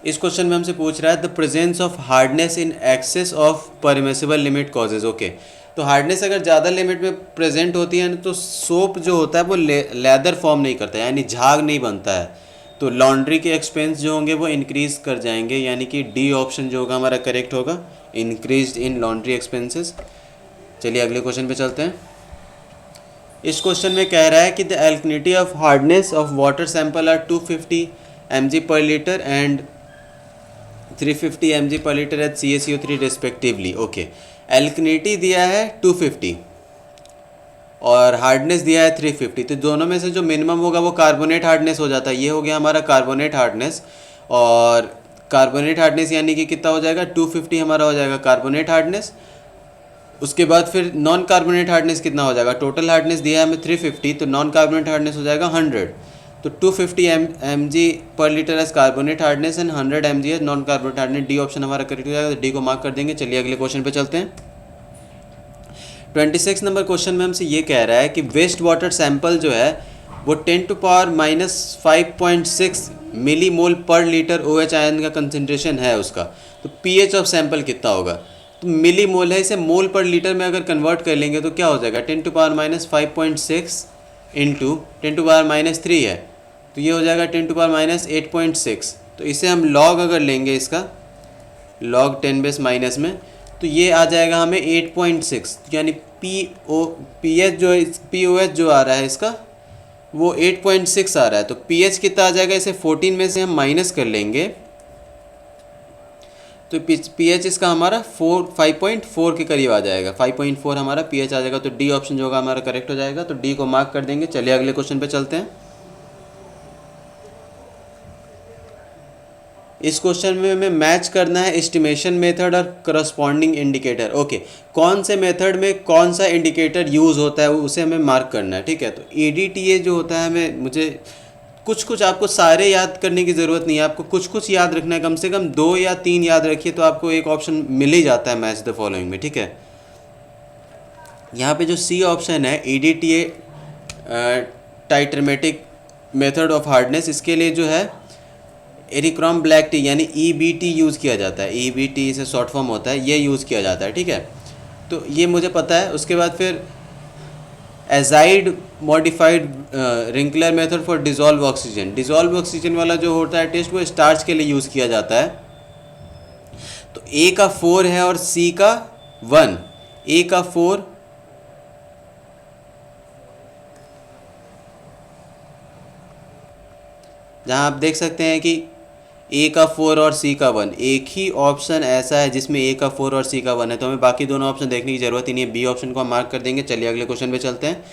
इस क्वेश्चन में हमसे पूछ रहा है the presence of hardness in excess of permissible limit causes. Okay, तो हार्डनेस अगर ज़्यादा लिमिट में प्रेजेंट होती है तो सोप जो होता है वो लेदर फॉर्म नहीं करता है, यानी झाग नहीं बनता है। तो लॉन्ड्री के एक्सपेंस जो होंगे वो इंक्रीज़ कर जाएंगे, यानी कि डी ऑप्शन जो होगा हमारा करेक्ट होगा, इंक्रीज इन लॉन्ड्री एक्सपेंसेस। चलिए अगले क्वेश्चन पे चलते हैं। इस क्वेश्चन में कह रहा है कि the alkalinity of hardness of water sample are 250 mg per litre and 350 mg per litre at CaCO3 respectively. Okay, alkalinity दिया है 250 और हार्डनेस दिया है 350, तो दोनों में से जो मिनिमम होगा वो कार्बोनेट हार्डनेस हो जाता है। ये हो गया हमारा कार्बोनेट हार्डनेस, और कार्बोनेट हार्डनेस यानी कि कितना हो जाएगा? 250 हमारा हो जाएगा कार्बोनेट हार्डनेस। उसके बाद फिर नॉन कार्बोनेट हार्डनेस कितना हो जाएगा? टोटल हार्डनेस दिया है हमें 350, तो नॉन कार्बोनेट हार्डनेस हो जाएगा 100। तो 250 mg per litre as carbonate hardness and 100 mg as non carbonate hardness. D option हमारा करेक्ट हो जाएगा, तो डी को मार्क कर देंगे। चलिए अगले क्वेश्चन पे चलते हैं। 26 नंबर क्वेश्चन में हमसे ये कह रहा है कि वेस्ट वाटर सैंपल जो है वो 10⁻⁻5.6 मिलीमोल पर लीटर OH आयन का कंसनट्रेशन है उसका, तो pH ऑफ सैंपल कितना होगा? तो मिलीमोल है, इसे मोल पर लीटर में अगर कन्वर्ट कर लेंगे तो क्या हो जाएगा? 10⁻5.6 इंटू 10⁻³ है, तो ये हो जाएगा 10⁻8.6। तो इसे हम लॉग अगर लेंगे इसका, लॉग 10 माइनस में, तो ये आ जाएगा हमें 8.6, यानी POH जो आ रहा है इसका वो 8.6 आ रहा है। तो pH कितना आ जाएगा? इसे 14 में से हम माइनस कर लेंगे तो pH इसका हमारा 5.4 के करीब आ जाएगा, 5.4 हमारा pH आ जाएगा। तो डी ऑप्शन जो होगा हमारा करेक्ट हो जाएगा, तो डी को मार्क कर देंगे। चलिए अगले क्वेश्चन पे चलते हैं। इस क्वेश्चन में हमें मैच करना है एस्टिमेशन मेथड और करस्पॉन्डिंग इंडिकेटर। ओके, कौन से मेथड में कौन सा इंडिकेटर यूज़ होता है उसे हमें मार्क करना है। ठीक है, तो EDTA जो होता है मुझे कुछ आपको सारे याद करने की ज़रूरत नहीं है, आपको कुछ याद रखना है, कम से कम 2 या 3 याद रखिए तो आपको एक ऑप्शन मिल ही जाता है मैच द फॉलोइंग में। ठीक है, यहाँ पे जो सी ऑप्शन है EDTA टाइट्रमेटिक मेथड ऑफ हार्डनेस, इसके लिए जो है एरिक्रॉम ब्लैक टी यानी EBT यूज़ किया जाता है। EBT से शॉर्ट फॉर्म होता है, ये यूज़ किया जाता है। ठीक है, तो ये मुझे पता है। उसके बाद फिर azide modified रिंकलर method for dissolve oxygen, dissolve oxygen वाला जो होता है टेस्ट वो स्टार्च के लिए यूज़ किया जाता है। तो A का 4 है और C का 1, A का 4 जहाँ आप देख सकते हैं कि A का 4 और C का 1, एक ही ऑप्शन ऐसा है जिसमें A का 4 और C का 1 है, तो हमें बाकी दोनों ऑप्शन देखने की ज़रूरत ही नहीं है। बी ऑप्शन को हम मार्क कर देंगे। चलिए अगले क्वेश्चन पे चलते हैं।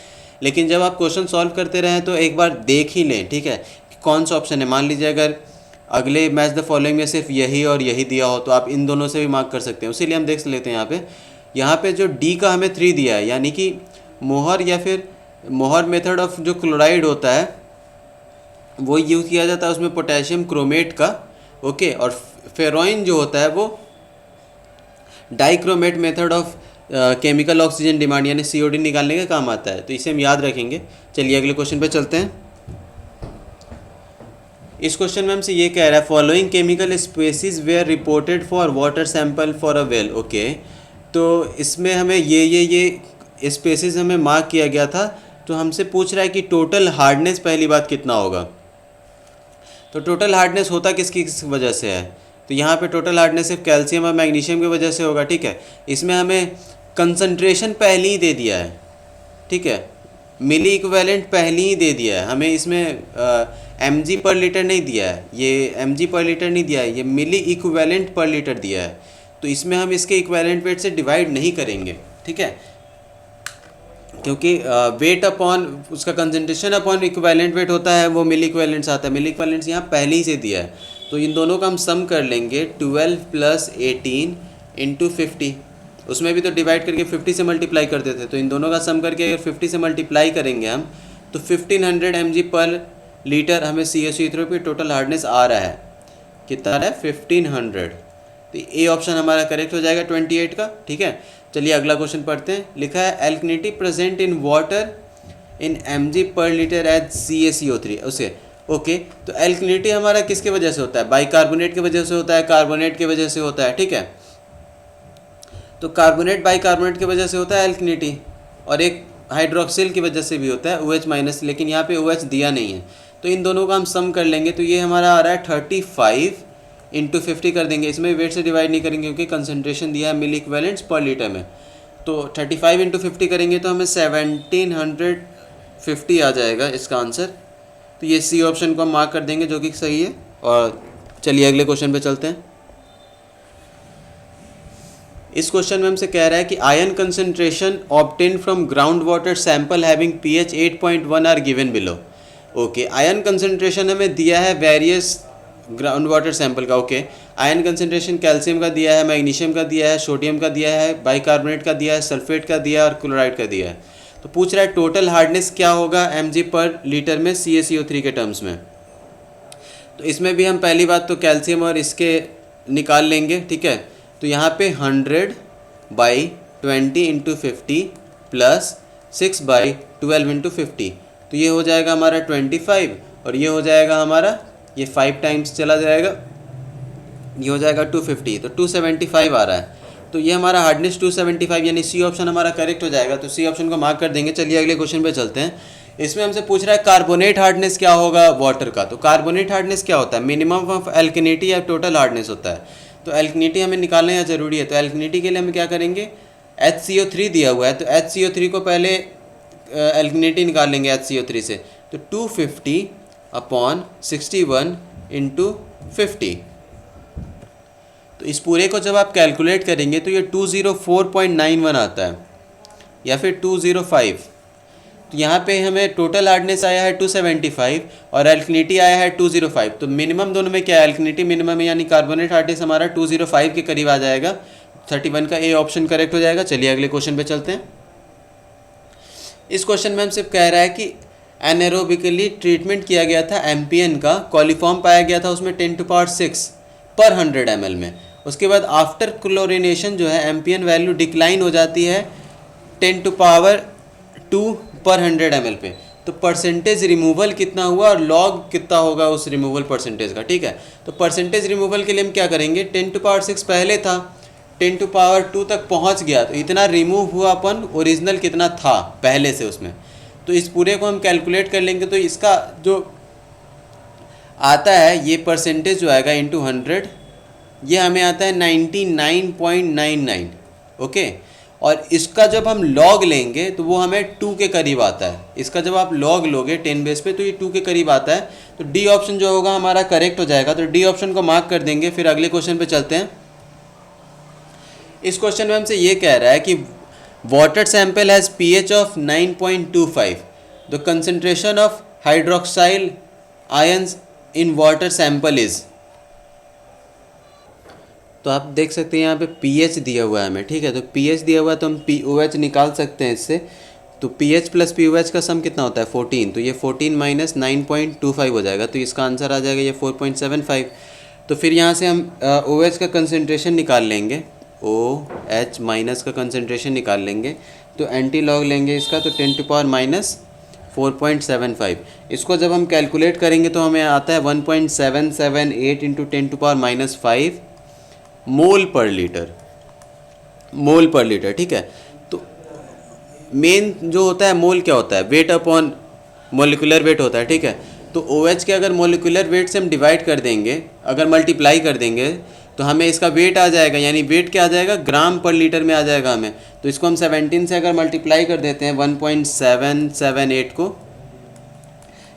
लेकिन जब आप क्वेश्चन सॉल्व करते रहें तो एक बार देख ही लें, ठीक है, कि कौन सा ऑप्शन है। मान लीजिए अगर अगले मैच द फॉलोइंग में सिर्फ यही और यही दिया हो तो आप इन दोनों से भी मार्क कर सकते हैं। उसीलिए हम देख लेते हैं यहाँ पे जो डी का हमें 3 दिया है, यानी कि मोहर या फिर मोहर मेथड ऑफ जो क्लोराइड होता है वो यूज़ किया जाता है उसमें पोटेशियम क्रोमेट का। ओके, और फेरोइन जो होता है वो dichromate method of chemical oxygen demand यानी COD निकालने का काम आता है, तो इसे हम याद रखेंगे। चलिए अगले क्वेश्चन पे चलते हैं। इस क्वेश्चन में हमसे ये कह रहा है following chemical species were reported for water sample for a well. Okay, तो इसमें हमें ये स्पेसीज हमें मार्क किया गया था। तो हमसे पूछ रहा है कि टोटल हार्डनेस पहली बात कितना होगा। तो टोटल हार्डनेस होता किस वजह से है, तो यहाँ पे टोटल हार्डनेस सिर्फ कैल्शियम और मैग्नीशियम की वजह से होगा। ठीक है, इसमें हमें कंसंट्रेशन पहले ही दे दिया है। ठीक है, मिली इक्विवेलेंट पहले ही दे दिया है हमें, इसमें mg पर लीटर नहीं दिया है, ये mg पर लीटर नहीं दिया है, ये मिली इक्विवेलेंट पर लीटर दिया है। तो इसमें हम इसके इक्विवेलेंट वेट से डिवाइड नहीं करेंगे। ठीक है, क्योंकि वेट अपॉन उसका कंसंट्रेशन अपॉन इक्विवेलेंट वेट होता है, वो मिली इक्विवेलेंट्स आता है। मिली इक्विवेलेंट्स यहाँ पहले ही से दिया है, तो इन दोनों का हम सम कर लेंगे 12 + 18 × 50। उसमें भी तो डिवाइड करके 50 से मल्टीप्लाई करते थे, तो इन दोनों का सम करके अगर 50 से मल्टीप्लाई करेंगे हम, तो 1500 mg पर लीटर हमें CaCO3 पे टोटल हार्डनेस आ रहा है। कितना आ रहा है? 1500। तो ए ऑप्शन हमारा करेक्ट हो जाएगा 28 का। ठीक है, चलिए अगला क्वेश्चन पढ़ते हैं। लिखा है एल्कनिटी present in water in mg per litre as CaCO3 उसे। ओके, तो एल्कनिटी हमारा किसके वजह से होता है? बाइकार्बोनेट की वजह से होता है, कार्बोनेट की वजह से होता है। ठीक है, तो कार्बोनेट बाइकार्बोनेट की वजह से होता है एल्कनिटी, और एक हाइड्रोक्सिल की वजह से भी होता है OH-, लेकिन यहाँ पे OH दिया नहीं है। तो इन दोनों का हम सम कर लेंगे, तो ये हमारा आ रहा है 35 × 50 कर देंगे। इसमें वेट से डिवाइड नहीं करेंगे क्योंकि कंसंट्रेशन दिया है मिली इक्विवेलेंट्स पर लीटर में। तो 35 × 50 करेंगे तो हमें 1750 आ जाएगा इसका आंसर। तो ये सी ऑप्शन को हम मार्क कर देंगे जो कि सही है। और चलिए अगले क्वेश्चन पे चलते हैं। इस क्वेश्चन में हमसे कह रहा है कि ion concentration obtain from ground water sample having pH 8.1 are given below. Okay, ion concentration हमें दिया है वेरियस ग्राउंड वाटर सैंपल का। ओके, आयन कंसंट्रेशन कैल्शियम का दिया है, मैग्नीशियम का दिया है, सोडियम का दिया है, बाइकार्बोनेट का दिया है, सल्फेट का दिया है और क्लोराइड का दिया है। तो पूछ रहा है टोटल हार्डनेस क्या होगा mg पर लीटर में CaCO3 के टर्म्स में। तो इसमें भी हम पहली बात तो कैल्शियम और इसके निकाल लेंगे। ठीक है, तो यहाँ पे 100/20 × 50 + 6/12 × 50, तो ये हो जाएगा हमारा 25, और ये हो जाएगा हमारा, ये 5 टाइम्स चला जाएगा, ये हो जाएगा 250, तो 275 आ रहा है। तो ये हमारा हार्डनेस 275 यानी सी ऑप्शन हमारा करेक्ट हो जाएगा। तो सी ऑप्शन को मार्क कर देंगे। चलिए अगले क्वेश्चन पे चलते हैं। इसमें हमसे पूछ रहा है कार्बोनेट हार्डनेस क्या होगा वाटर का। तो कार्बोनेट हार्डनेस क्या होता है? मिनिमम ऑफ एल्कनिटी या टोटल हार्डनेस होता है। तो एल्कनिटी हमें निकालना या ज़रूरी है। तो एल्कनिटी के लिए हम क्या करेंगे, HCO3 दिया हुआ है, तो HCO3 को पहले एल्कनिटी निकाल लेंगे HCO3 से। तो 250/61 × 50, तो इस पूरे को जब आप कैलकुलेट करेंगे तो ये 204.91 आता है या फिर 205। तो यहाँ पे हमें टोटल हार्डनेस आया है 275 और एल्कनिटी आया है 205। तो मिनिमम दोनों में क्या है? एल्कनिटी मिनिमम है, यानी कार्बोनेट हार्डनेस हमारा 205 के करीब आ जाएगा। 31 का ए ऑप्शन करेक्ट हो जाएगा। चलिए अगले क्वेश्चन पे चलते हैं। इस क्वेश्चन में हमसे कह रहा है कि एनारोबिकली ट्रीटमेंट किया गया था एम्पियन का, कॉलीफॉर्म पाया गया था उसमें 10⁶ पर 100 ml में। उसके बाद आफ्टर क्लोरिनेशन जो है एम्पियन वैल्यू डिक्लाइन हो जाती है 10⁻² पर 100 ml पे। तो परसेंटेज रिमूवल कितना हुआ और लॉग कितना होगा उस रिमूवल परसेंटेज का। ठीक है, तो परसेंटेज रिमूवल के लिए हम क्या करेंगे, 10⁶ पहले था, 10⁻² तक पहुंच गया, तो इतना रिमूव हुआ अपन ओरिजिनल कितना था पहले से उसमें। तो इस पूरे को हम कैलकुलेट कर लेंगे, तो इसका जो आता है ये परसेंटेज जो आएगा इंटू 100, ये हमें आता है 99.99। ओके, और इसका जब हम लॉग लेंगे तो वो हमें 2 के करीब आता है। इसका जब आप लॉग लोगे 10 बेस पे तो ये 2 के करीब आता है। तो डी ऑप्शन जो होगा हमारा करेक्ट हो जाएगा। तो डी ऑप्शन को मार्क कर देंगे। फिर अगले क्वेश्चन पे चलते हैं। इस क्वेश्चन में हमसे ये कह रहा है कि water sample has pH of 9.25, the concentration of hydroxyl ions in water sample is. तो आप देख सकते हैं यहाँ पे pH दिया हुआ है हमें। ठीक है, तो pH दिया हुआ है तो हम POH निकाल सकते हैं इससे। तो pH + POH का सम कितना होता है? 14। तो ये 14 - 9.25 हो जाएगा। तो इसका आंसर आ जाएगा ये 4.75। तो फिर यहाँ से हम OH का कंसंट्रेशन निकाल लेंगे। OH माइनस का कंसनट्रेशन निकाल लेंगे तो एंटी लॉग लेंगे इसका तो 10⁻⁻4.75। इसको जब हम कैलकुलेट करेंगे तो हमें आता है 1.778 इंटू 10⁻⁻5 मोल पर लीटर। ठीक है, तो मेन जो होता है मोल क्या होता है, वेट अपॉन मोलिकुलर वेट होता है। ठीक है, तो OH के अगर मोलिकुलर वेट से हम डिवाइड कर देंगे, अगर मल्टीप्लाई कर देंगे तो हमें इसका वेट आ जाएगा, यानी वेट क्या आ जाएगा, ग्राम पर लीटर में आ जाएगा हमें। तो इसको हम 17 से अगर मल्टीप्लाई कर देते हैं 1.778 को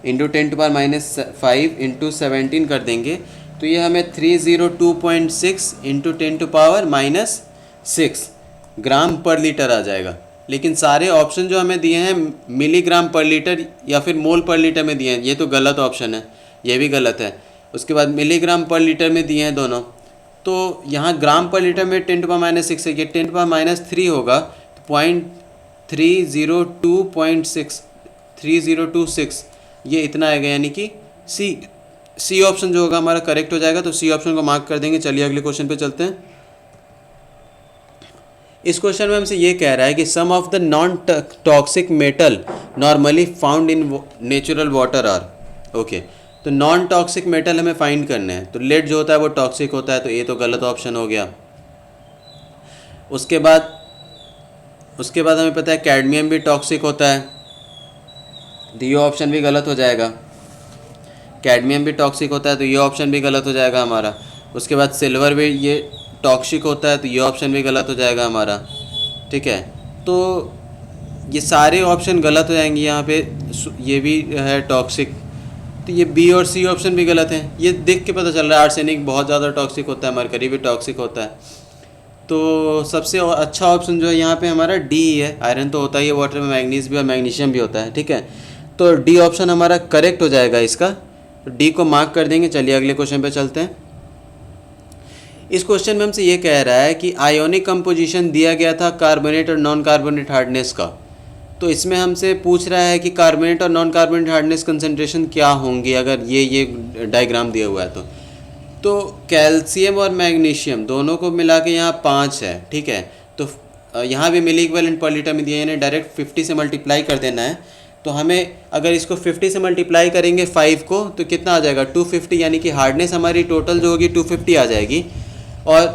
इंटू 10⁻⁻5 इंटू 17 कर देंगे तो ये हमें 302.6 इंटू 10⁻⁻6 ग्राम पर लीटर आ जाएगा। लेकिन सारे ऑप्शन जो हमें दिए हैं मिलीग्राम पर लीटर या फिर मोल पर लीटर में दिए हैं, ये तो गलत ऑप्शन है, ये भी गलत है। उसके बाद मिलीग्राम पर लीटर में दिए हैं दोनों, तो यहाँ ग्राम पर लीटर में 10⁻⁻6 है, ये 10⁻⁻3 होगा तो 3026 ये इतना आएगा, यानी कि सी ऑप्शन जो होगा हमारा करेक्ट हो जाएगा। तो सी ऑप्शन को मार्क कर देंगे। चलिए अगले क्वेश्चन पे चलते हैं। इस क्वेश्चन में हमसे ये कह रहा है कि some of the non toxic metal normally found in natural water are. Okay, तो नॉन टॉक्सिक मेटल हमें फाइंड करने हैं। तो लेड जो होता है वो टॉक्सिक होता है, तो ये तो गलत ऑप्शन हो गया। उसके बाद हमें पता है कैडमियम भी टॉक्सिक होता है, तो ये ऑप्शन भी गलत हो जाएगा। कैडमियम भी टॉक्सिक होता है तो ये ऑप्शन भी गलत हो जाएगा हमारा। उसके बाद सिल्वर भी ये टॉक्सिक होता है तो ये ऑप्शन भी गलत हो जाएगा हमारा। ठीक है, तो ये सारे ऑप्शन गलत हो जाएंगे। यहाँ पे ये भी है टॉक्सिक, तो ये बी और सी ऑप्शन भी गलत हैं। ये देख के पता चल रहा है आर्सेनिक बहुत ज़्यादा टॉक्सिक होता है, मरकरी भी टॉक्सिक होता है। तो सबसे अच्छा ऑप्शन जो है यहाँ पे हमारा डी है। आयरन तो होता ही है वाटर में, मैग्नीज भी और मैग्नीशियम भी होता है। ठीक है, तो डी ऑप्शन हमारा करेक्ट हो जाएगा इसका, तो डी को मार्क कर देंगे। चलिए अगले क्वेश्चन पे चलते हैं। इस क्वेश्चन में हमसे ये कह रहा है कि आयोनिक कंपोजिशन दिया गया था कार्बोनेट और नॉन कार्बोनेट हार्डनेस का। तो इसमें हमसे पूछ रहा है कि कार्बोनेट और नॉन कार्बोनेट हार्डनेस कंसंट्रेशन क्या होंगी अगर ये डायग्राम दिया हुआ है तो कैल्शियम और मैग्नीशियम दोनों को मिला के यहाँ 5 है। ठीक है, तो यहाँ भी मिली इक्विवेलेंट पर लीटर में दिया है, यानी डायरेक्ट 50 से मल्टीप्लाई कर देना है। तो हमें अगर इसको 50 से मल्टीप्लाई करेंगे 5 को तो कितना आ जाएगा 250, यानी कि हार्डनेस हमारी टोटल जो होगी 250 आ जाएगी। और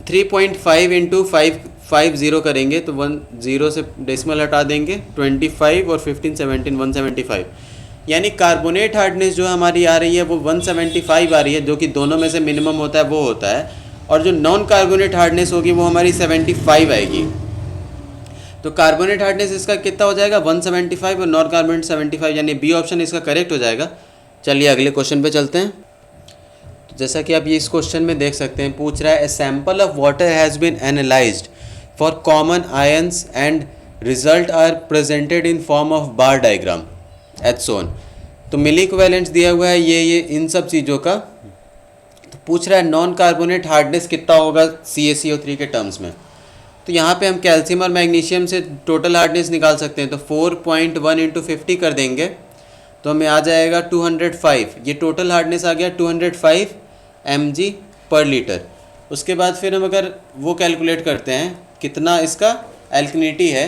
3.5 इंटू 550 करेंगे तो 10 से डेसिमल हटा देंगे 25 और 15 17 175, यानी कार्बोनेट हार्डनेस जो हमारी आ रही है वो 175 आ रही है, जो कि दोनों में से मिनिमम होता है वो होता है। और जो नॉन कार्बोनेट हार्डनेस होगी वो हमारी 75 आएगी। तो कार्बोनेट हार्डनेस इसका कितना हो जाएगा 175 और नॉन कार्बोनेट 75, यानी बी ऑप्शन इसका करेक्ट हो जाएगा। चलिए अगले क्वेश्चन पे चलते हैं। तो जैसा कि आप ये इस क्वेश्चन में देख सकते हैं, पूछ रहा है a sample of water has been analysed for common ions and result are presented in form of bar diagram as shown. तो मिली इक्विवेलेंट्स दिया हुआ है ये इन सब चीज़ों का। तो पूछ रहा है नॉन कार्बोनेट हार्डनेस कितना होगा CaCO3 के टर्म्स में। तो यहाँ पे हम कैल्शियम और मैग्नीशियम से टोटल हार्डनेस निकाल सकते हैं। तो 4.1 इंटू 50 कर देंगे तो हमें आ जाएगा 205। ये टोटल हार्डनेस आ गया 205 mg पर लीटर। उसके बाद फिर हम अगर वो कैलकुलेट करते हैं कितना इसका एल्कनिटी है,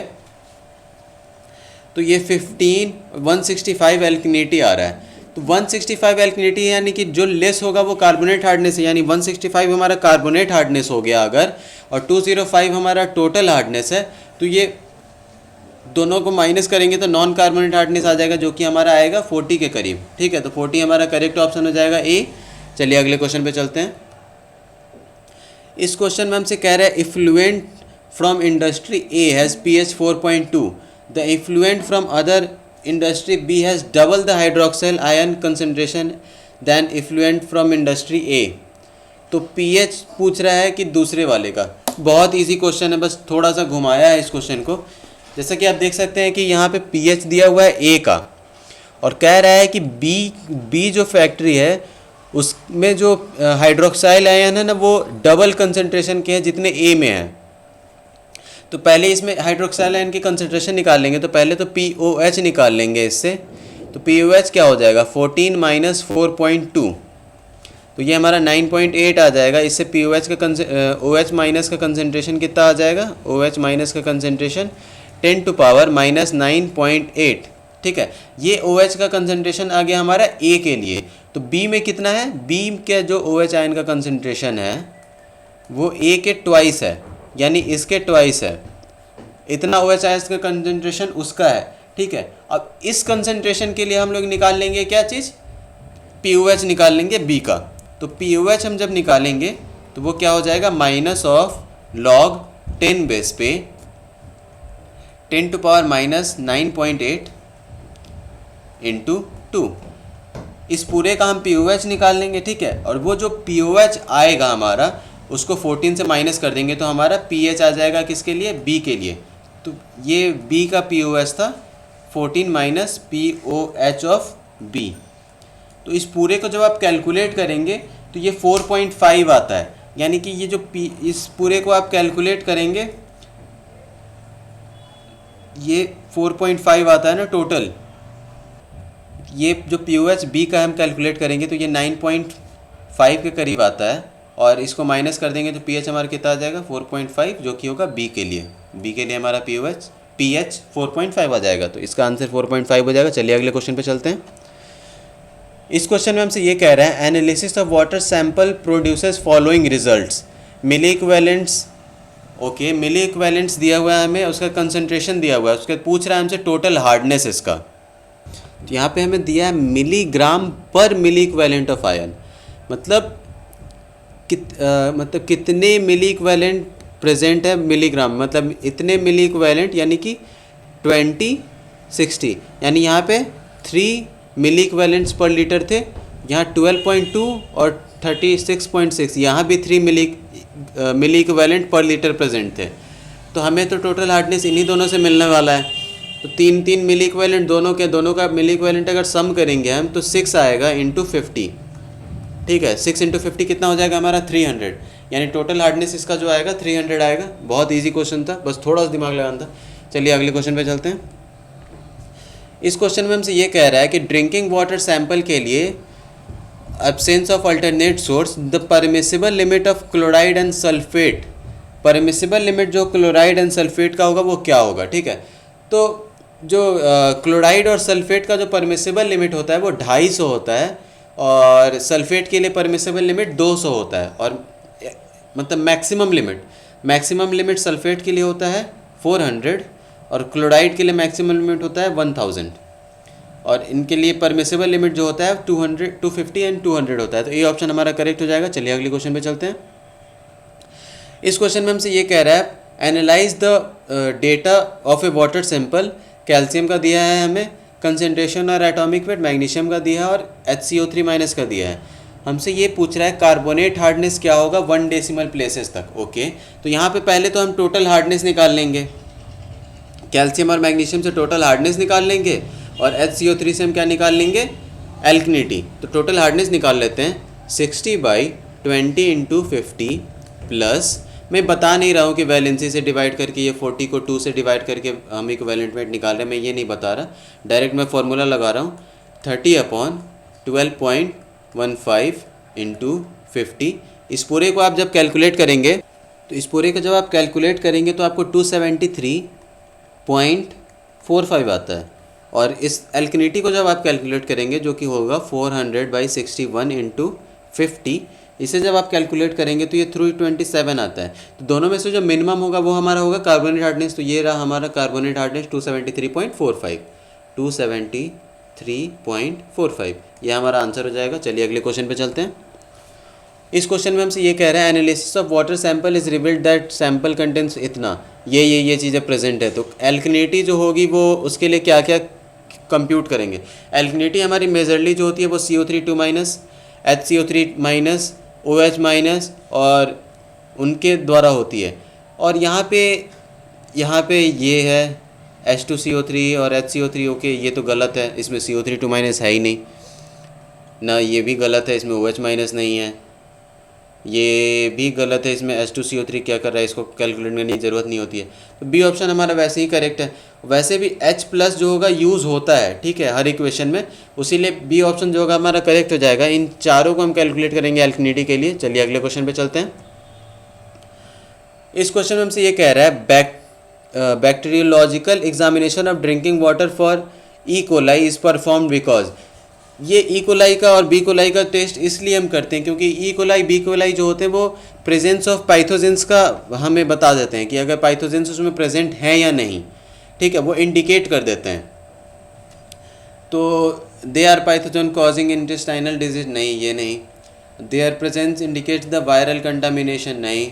तो ये 165 एल्कनिटी आ रहा है। तो 165 एल्कनिटी है, यानी कि जो लेस होगा वो कार्बोनेट हार्डनेस है, यानी 165 हमारा कार्बोनेट हार्डनेस हो गया अगर, और 205 हमारा टोटल हार्डनेस है। तो ये दोनों को माइनस करेंगे तो नॉन कार्बोनेट हार्डनेस आ जाएगा, जो कि हमारा आएगा 40 के करीब। ठीक है, तो 40 हमारा करेक्ट ऑप्शन हो जाएगा ए। चलिए अगले क्वेश्चन पे चलते हैं। इस क्वेश्चन में हमसे कह रहा है effluent from industry A has pH 4.2, the effluent from other industry B has double the hydroxyl ion concentration than effluent from industry A. तो pH पूछ रहा है कि दूसरे वाले का। बहुत इजी क्वेश्चन है, बस थोड़ा सा घुमाया है इस क्वेश्चन को। जैसा कि आप देख सकते हैं कि यहाँ पे pH दिया हुआ है ए का, और कह रहा है कि बी जो फैक्ट्री है उसमें जो हाइड्रोक्साइल आयन है ना वो डबल कंसंट्रेशन के हैं जितने ए में है। तो पहले इसमें हाइड्रोक्साइल आयन की कंसंट्रेशन निकाल लेंगे। तो पहले तो POH निकाल लेंगे इससे। तो POH क्या हो जाएगा 14 - 4.2, तो ये हमारा 9.8 आ जाएगा। इससे POH का OH माइनस का कंसनट्रेशन कितना आ जाएगा, OH माइनस का कंसनट्रेशन 10 टू पावर माइनस 9.8। ठीक है, ये OH का कंसनट्रेशन आ गया हमारा A के लिए। तो B में कितना है, B के जो OH आयन का कंसनट्रेशन है वो A के ट्वाइस है, यानी इसके ट्वाइस है। इतना OH आयन का कंसनट्रेशन उसका है। ठीक है, अब इस कंसनट्रेशन के लिए हम लोग निकाल लेंगे क्या चीज़, POH निकाल लेंगे B का। तो POH हम जब निकालेंगे तो वो क्या हो जाएगा, माइनस ऑफ लॉग 10 बेस पे 10 टू पावर माइनस 9.8 इंटू 2। इस पूरे का हम POH निकाल लेंगे। ठीक है, और वो जो POH आएगा हमारा उसको 14 से माइनस कर देंगे तो हमारा pH आ जाएगा किसके लिए, B के लिए। तो ये B का POH था 14 माइनस POH ऑफ B। तो इस पूरे को जब आप कैलकुलेट करेंगे तो ये 4.5 आता है, यानी कि ये जो इस पूरे को आप कैलकुलेट करेंगे ये 4.5 आता है ना टोटल। ये जो POH B का हम कैलकुलेट करेंगे तो ये 9.5 के करीब आता है, और इसको माइनस कर देंगे तो pH हमारा कितना आ जाएगा 4.5, जो कि होगा B के लिए। B के लिए हमारा pH 4.5 आ जाएगा। तो इसका आंसर 4.5 हो जाएगा। चलिए अगले क्वेश्चन पे चलते हैं। इस क्वेश्चन में हमसे ये कह रहा है, analysis of water sample produces following results. Milliequivalents, okay, milliequivalents दिया हुआ है हमें, उसका कंसंट्रेशन दिया हुआ है, उसके पूछ रहा है हमसे टोटल हार्डनेस इसका। तो यहाँ पे हमें दिया है मिलीग्राम पर मिली इक्विवेलेंट ऑफ आयन, मतलब कितने मिली इक्विवेलेंट प्रेजेंट है मिलीग्राम, मतलब इतने मिली इक्विवेलेंट, यानी कि 20/60, यानी यहाँ पे 3 मिली इक्विवेलेंट्स पर लीटर थे, यहाँ 12.2 और 36.6, यहाँ भी 3 मिली इक्विवेलेंट पर लीटर प्रेजेंट थे। तो हमें तो टोटल हार्डनेस इन्हीं दोनों से मिलने वाला है। तो 3 मिली इक्विवेलेंट दोनों का मिली इक्विवेलेंट अगर सम करेंगे हम तो 6 आएगा इंटू 50। ठीक है, 6 इंटू 50 कितना हो जाएगा हमारा 300, यानी टोटल हार्डनेस इसका जो आएगा 300 आएगा। बहुत ईजी क्वेश्चन था, बस थोड़ा सा दिमाग लगाना था। चलिए अगले क्वेश्चन पे चलते हैं। इस क्वेश्चन में हमसे ये कह रहा है कि ड्रिंकिंग वाटर सैंपल के लिए absence of alternate source, the permissible limit of chloride and sulphate. Permissible limit जो क्लोराइड एंड सल्फेट का होगा वो क्या होगा। ठीक है, तो जो क्लोराइड और सल्फेट का जो परमिसिबल लिमिट होता है वो 250 होता है, और सल्फेट के लिए परमिसिबल लिमिट 200 होता है, और मतलब मैक्सिमम लिमिट सल्फेट के लिए होता है 400, और क्लोराइड के लिए मैक्सिमम लिमिट होता है 1000, और इनके लिए परमिसिबल लिमिट जो होता है 200, 250 एंड 200 होता है। तो ये ऑप्शन हमारा करेक्ट हो जाएगा। चलिए अगले क्वेश्चन पे चलते हैं। इस क्वेश्चन में हमसे ये कह रहा है, analyse the data of A water sample. Calcium का दिया है हमें कंसेंट्रेशन और एटॉमिक वेट, मैग्नीशियम का दिया है और HCO3 माइनस का दिया है। हमसे ये पूछ रहा है कार्बोनेट हार्डनेस क्या होगा 1 डेसिमल प्लेसेस तक। ओके, तो यहाँ पे पहले तो हम टोटल हार्डनेस निकाल लेंगे, कैल्शियम और मैग्नीशियम से टोटल हार्डनेस निकाल लेंगे, और HCO3 से हम क्या निकाल लेंगे, एल्कनिटी। तो टोटल हार्डनेस निकाल लेते हैं 60/20 इंटू 50 प्लस, मैं बता नहीं रहा हूँ कि वैलेंसी से डिवाइड करके ये 40 को 2 से डिवाइड करके हम इक्विवेलेंट वेट निकाल रहे हैं, मैं ये नहीं बता रहा, डायरेक्ट मैं फॉर्मूला लगा रहा हूँ 30/12.15 इंटू 50। इस पूरे को आप जब कैलकुलेट करेंगे तो इस पूरे को जब आप कैलकुलेट करेंगे तो आपको 273.45 आता है, और इस एल्कनिटी को जब आप कैलकुलेट करेंगे जो कि होगा 400/61 इंटू 50, इसे जब आप कैलकुलेट करेंगे तो ये 327 आता है। तो दोनों में से जो मिनिमम होगा वो हमारा होगा कार्बोनेट हार्डनेस। तो ये रहा हमारा कार्बोनेट हार्डनेस 273.45, ये हमारा आंसर हो जाएगा। चलिए अगले क्वेश्चन पे चलते हैं। इस क्वेश्चन में हमसे ये कह रहा है, analysis of water sample is revealed that sample contents इतना, ये चीज़ें प्रेजेंट है। तो एल्कनिटी जो होगी वो उसके लिए क्या क्या कंप्यूट करेंगे। एल्कनिटी हमारी मेजरली जो होती है वो CO3 minus, HCO3 minus, OH minus और उनके द्वारा होती है। और यहाँ पे ये है H2CO3 और HCO3। ओके, ये तो गलत है, इसमें CO3 माइनस है ही नहीं ना, ये भी गलत है, इसमें OH माइनस नहीं है, ये भी गलत है, इसमें H2CO3 क्या कर रहा है, इसको कैलकुलेट करने की ज़रूरत नहीं होती है। तो बी ऑप्शन हमारा वैसे ही करेक्ट है। वैसे भी H+ जो होगा यूज़ होता है, ठीक है, हर इक्वेशन में, उसीलिए बी ऑप्शन जो होगा हमारा करेक्ट हो जाएगा। इन चारों को हम कैलकुलेट करेंगे एल्कनिटी के लिए। चलिए अगले क्वेश्चन पे चलते हैं। इस क्वेश्चन में हमसे ये कह रहा है bacteriological examination of drinking water for E coli is perform because. ये ई कोलाई का और बी कोलाई का टेस्ट इसलिए हम करते हैं क्योंकि ई कोलाई बी कोलाई जो होते हैं वो प्रेजेंस ऑफ पाइथोजेंस का हमें बता देते हैं कि अगर पाइथोजेंस उसमें प्रेजेंट हैं या नहीं, ठीक है, वो इंडिकेट कर देते हैं। तो they are pathogen causing intestinal disease, नहीं ये नहीं। Their presence indicates the viral contamination, नहीं,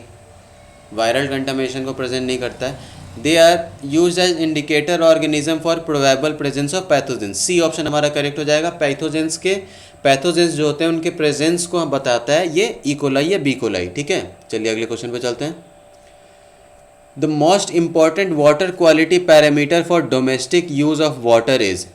वायरल कंटामिनेशन को प्रेजेंट नहीं करता है। They are use as indicator organism for probable presence of pathogens, C option हमारा करेक्ट हो जाएगा। पैथोजेंस जो होते हैं उनके प्रेजेंस को हम बताता है ये ई कोलाई या बी कोलाई, ठीक है। चलिए अगले क्वेश्चन पे चलते हैं। The most important water quality parameter for domestic use of water is,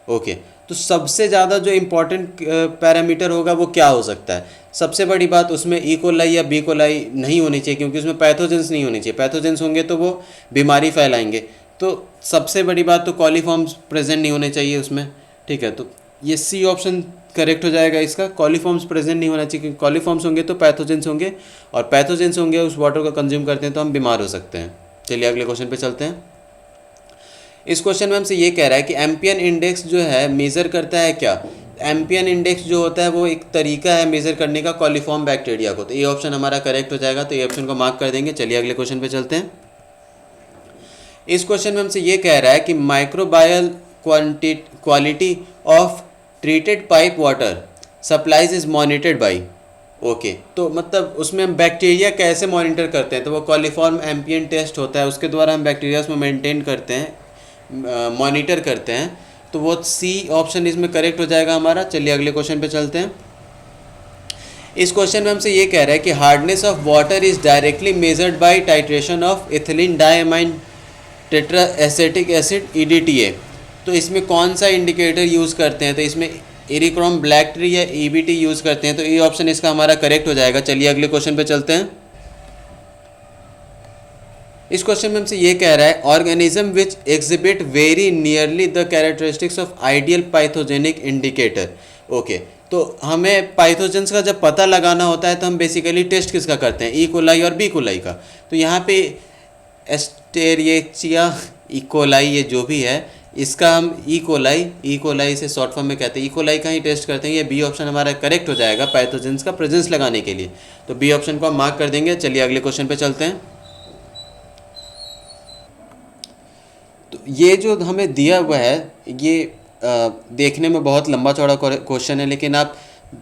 okay, तो सबसे ज़्यादा जो इम्पोर्टेंट पैरामीटर होगा वो क्या हो सकता है? सबसे बड़ी बात उसमें ई कोलाई या बी कोलाई नहीं होनी चाहिए क्योंकि उसमें पैथोजेंस नहीं होनी चाहिए। पैथोजेंस होंगे तो वो बीमारी फैलाएंगे। तो सबसे बड़ी बात तो कॉलीफॉर्म्स प्रेजेंट नहीं होने चाहिए उसमें, ठीक है। तो ये सी ऑप्शन करेक्ट हो जाएगा इसका। कॉलीफॉर्म्स प्रेजेंट नहीं होना चाहिए क्योंकि कॉलीफॉर्म्स होंगे तो पैथोजेंस होंगे, और पैथोजेंस होंगे उस वाटर को कंज्यूम करते हैं तो हम बीमार हो सकते हैं। चलिए अगले क्वेश्चन पे चलते हैं। इस क्वेश्चन में हमसे ये कह रहा है कि एम्पियन इंडेक्स जो है मेज़र करता है क्या? एम्पियन इंडेक्स जो होता है वो एक तरीका है मेज़र करने का कॉलीफॉर्म बैक्टीरिया को। तो ये ऑप्शन हमारा करेक्ट हो जाएगा, तो ये ऑप्शन को मार्क कर देंगे। चलिए अगले क्वेश्चन पे चलते हैं। इस क्वेश्चन में हमसे ये कह रहा है कि microbial quality of treated pipe water supplies is monitored by, okay, तो मतलब उसमें हम बैक्टीरिया कैसे मॉनिटर करते हैं? तो वो कॉलीफॉर्म एम्पियन टेस्ट होता है, उसके द्वारा हम बैक्टीरिया उसमें मेंटेन करते हैं, मॉनिटर करते हैं। तो वो सी ऑप्शन इसमें करेक्ट हो जाएगा हमारा। चलिए अगले क्वेश्चन पे चलते हैं। इस क्वेश्चन में हमसे ये कह रहा है कि hardness of water is directly measured by titration of ethylene diamine tetra acetic acid EDTA। तो इसमें कौन सा इंडिकेटर यूज़ करते हैं? तो इसमें एरिक्रोम ब्लैक ट्री या EBT यूज़ करते हैं। तो ये ऑप्शन इसका हमारा करेक्ट हो जाएगा। चलिए अगले क्वेश्चन पे चलते हैं। इस क्वेश्चन में हमसे ये कह रहा है organism which exhibit very nearly the characteristics of ideal pathogenic indicator, okay, तो हमें पाइथोजेंस का जब पता लगाना होता है तो हम बेसिकली टेस्ट किसका करते हैं? ई कोलाई और बी कोलाई का। तो यहाँ पे एस्टेरिएचिया ई कोलाई ये जो भी है इसका हम ई कोलाई से शॉर्ट फॉर्म में कहते हैं, ई कोलाई का ही टेस्ट करते हैं। ये बी ऑप्शन हमारा करेक्ट हो जाएगा पाइथोजेंस का प्रेजेंस लगाने के लिए। तो बी ऑप्शन को हम मार्क कर देंगे। चलिए अगले क्वेश्चन पे चलते हैं। तो ये जो हमें दिया हुआ है ये देखने में बहुत लंबा चौड़ा क्वेश्चन है, लेकिन आप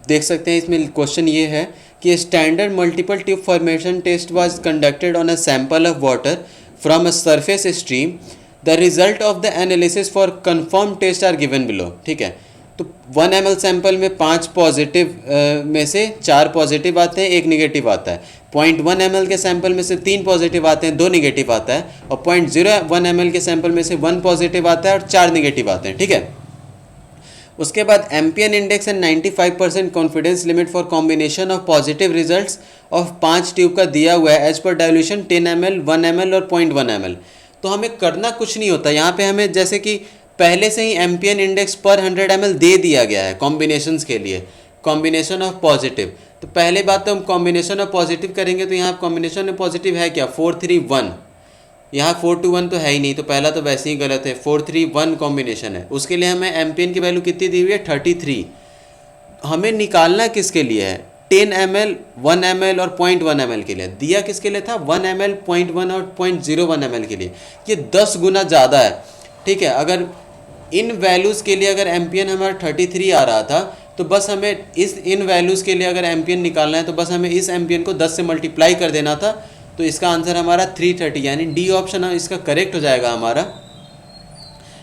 देख सकते हैं इसमें क्वेश्चन ये है कि standard multiple tube formation test was conducted on a sample of water from a surface stream. The result of the analysis for confirm test are given below, ठीक है। तो 1 ml सैंपल में 5 पॉजिटिव में से 4 positive आते हैं, 1 negative आता है। 0.1 ml के सैंपल में से 3 पॉजिटिव आते हैं, 2 निगेटिव आता है, और 0.01 ml के सैंपल में से 1 पॉजिटिव आता है और 4 निगेटिव आते हैं, ठीक है। उसके बाद M P N index and 95% confidence limit for combination of positive results of 5 tube का दिया हुआ है as per dilution 10 ml, 1 ml और 0.1 ml। तो हमें करना कुछ नहीं होता यहाँ पे, हमें जैसे कि पहले से ही एम्पियन इंडेक्स पर 100 ml दे दिया गया है कॉम्बिनेशंस के लिए, कॉम्बिनेशन ऑफ पॉजिटिव। तो पहले बात तो हम कॉम्बिनेशन ऑफ पॉजिटिव करेंगे, तो यहाँ कॉम्बिनेशन ऑफ पॉजिटिव है क्या? 431, यहाँ 421 तो है ही नहीं, तो पहला तो वैसे ही गलत है। 431 कॉम्बिनेशन है, उसके लिए हमें एम्पियन की वैल्यू कितनी दी हुई है? 33। हमें निकालना किसके लिए है? 10 ml, 1 ml और 0.1 ml के लिए। दिया किसके लिए था? 1 ml, 0.1 और 0.01 ml के लिए। ये 10 गुना ज़्यादा है, ठीक है। अगर इन वैल्यूज़ के लिए अगर एम्पियन हमारा 33 आ रहा था तो बस हमें इन वैल्यूज़ के लिए अगर एम्पियन निकालना है तो बस हमें इस एम्पियन को 10 से मल्टीप्लाई कर देना था। तो इसका आंसर हमारा 330, यानी डी ऑप्शन इसका करेक्ट हो जाएगा हमारा।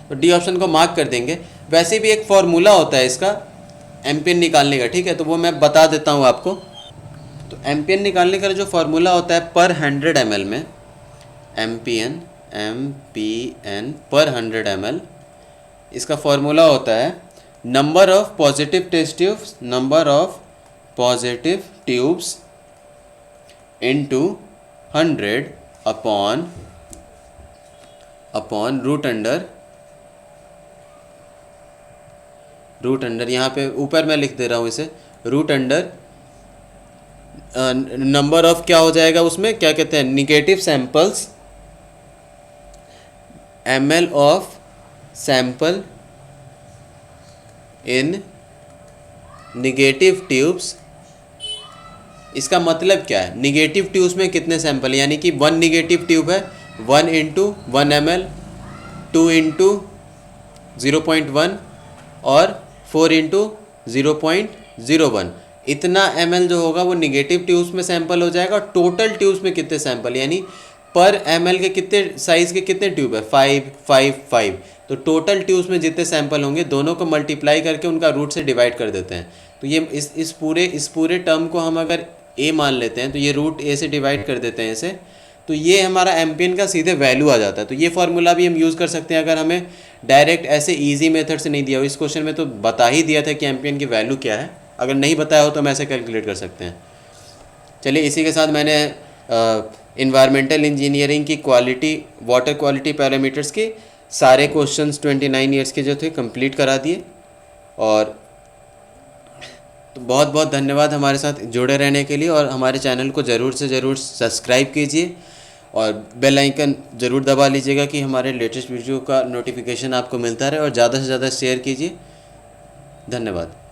तो डी ऑप्शन को मार्क कर देंगे। वैसे भी एक फार्मूला होता है इसका एम्पियन निकालने का, ठीक है, तो वो मैं बता देता हूँ आपको। तो एम्पियन निकालने का जो फार्मूला होता है पर 100 ml में, एम्पियन पर 100 ml, इसका फार्मूला होता है number of positive test tubes, number of positive tubes into 100 upon root under यहाँ पे ऊपर मैं लिख दे रहा हूँ इसे, रूट अंडर नंबर ऑफ क्या हो जाएगा उसमें, क्या कहते हैं, negative samples, ml of sample in negative tubes. इसका मतलब क्या है, निगेटिव ट्यूब्स में कितने सैंपल, यानी कि 1 निगेटिव ट्यूब है, 1 इंटू 1 ml, 2 इंटू 0.1 और 4 इंटू 0.01, इतना ml जो होगा वो निगेटिव ट्यूब्स में सैंपल हो जाएगा। टोटल ट्यूब्स में कितने सैंपल, यानी पर ml के कितने साइज़ के कितने ट्यूब है, 5 5 5, तो टोटल ट्यूब्स में जितने सैंपल होंगे दोनों को मल्टीप्लाई करके उनका रूट से डिवाइड कर देते हैं। तो ये इस पूरे टर्म को हम अगर a मान लेते हैं तो ये रूट a से डिवाइड कर देते हैं इसे, तो ये हमारा एम्पियन का सीधे वैल्यू आ जाता है। तो ये फार्मूला भी हम यूज़ कर सकते हैं अगर हमें डायरेक्ट ऐसे इजी मेथड से नहीं दिया हो। इस क्वेश्चन में तो बता ही दिया था कि एम्पियन की वैल्यू क्या है, अगर नहीं बताया हो तो हम ऐसे कैलकुलेट कर सकते हैं। चलिए इसी के साथ मैंने इन्वायरमेंटल इंजीनियरिंग की क्वालिटी, वाटर क्वालिटी पैरामीटर्स के सारे क्वेश्चंस 29 ईयर्स के जो थे कंप्लीट करा दिए। और तो बहुत बहुत धन्यवाद हमारे साथ जुड़े रहने के लिए, और हमारे चैनल को ज़रूर से ज़रूर सब्सक्राइब कीजिए और बेल आइकन ज़रूर दबा लीजिएगा कि हमारे लेटेस्ट वीडियो का नोटिफिकेशन आपको मिलता रहे, और ज़्यादा से ज़्यादा शेयर कीजिए। धन्यवाद।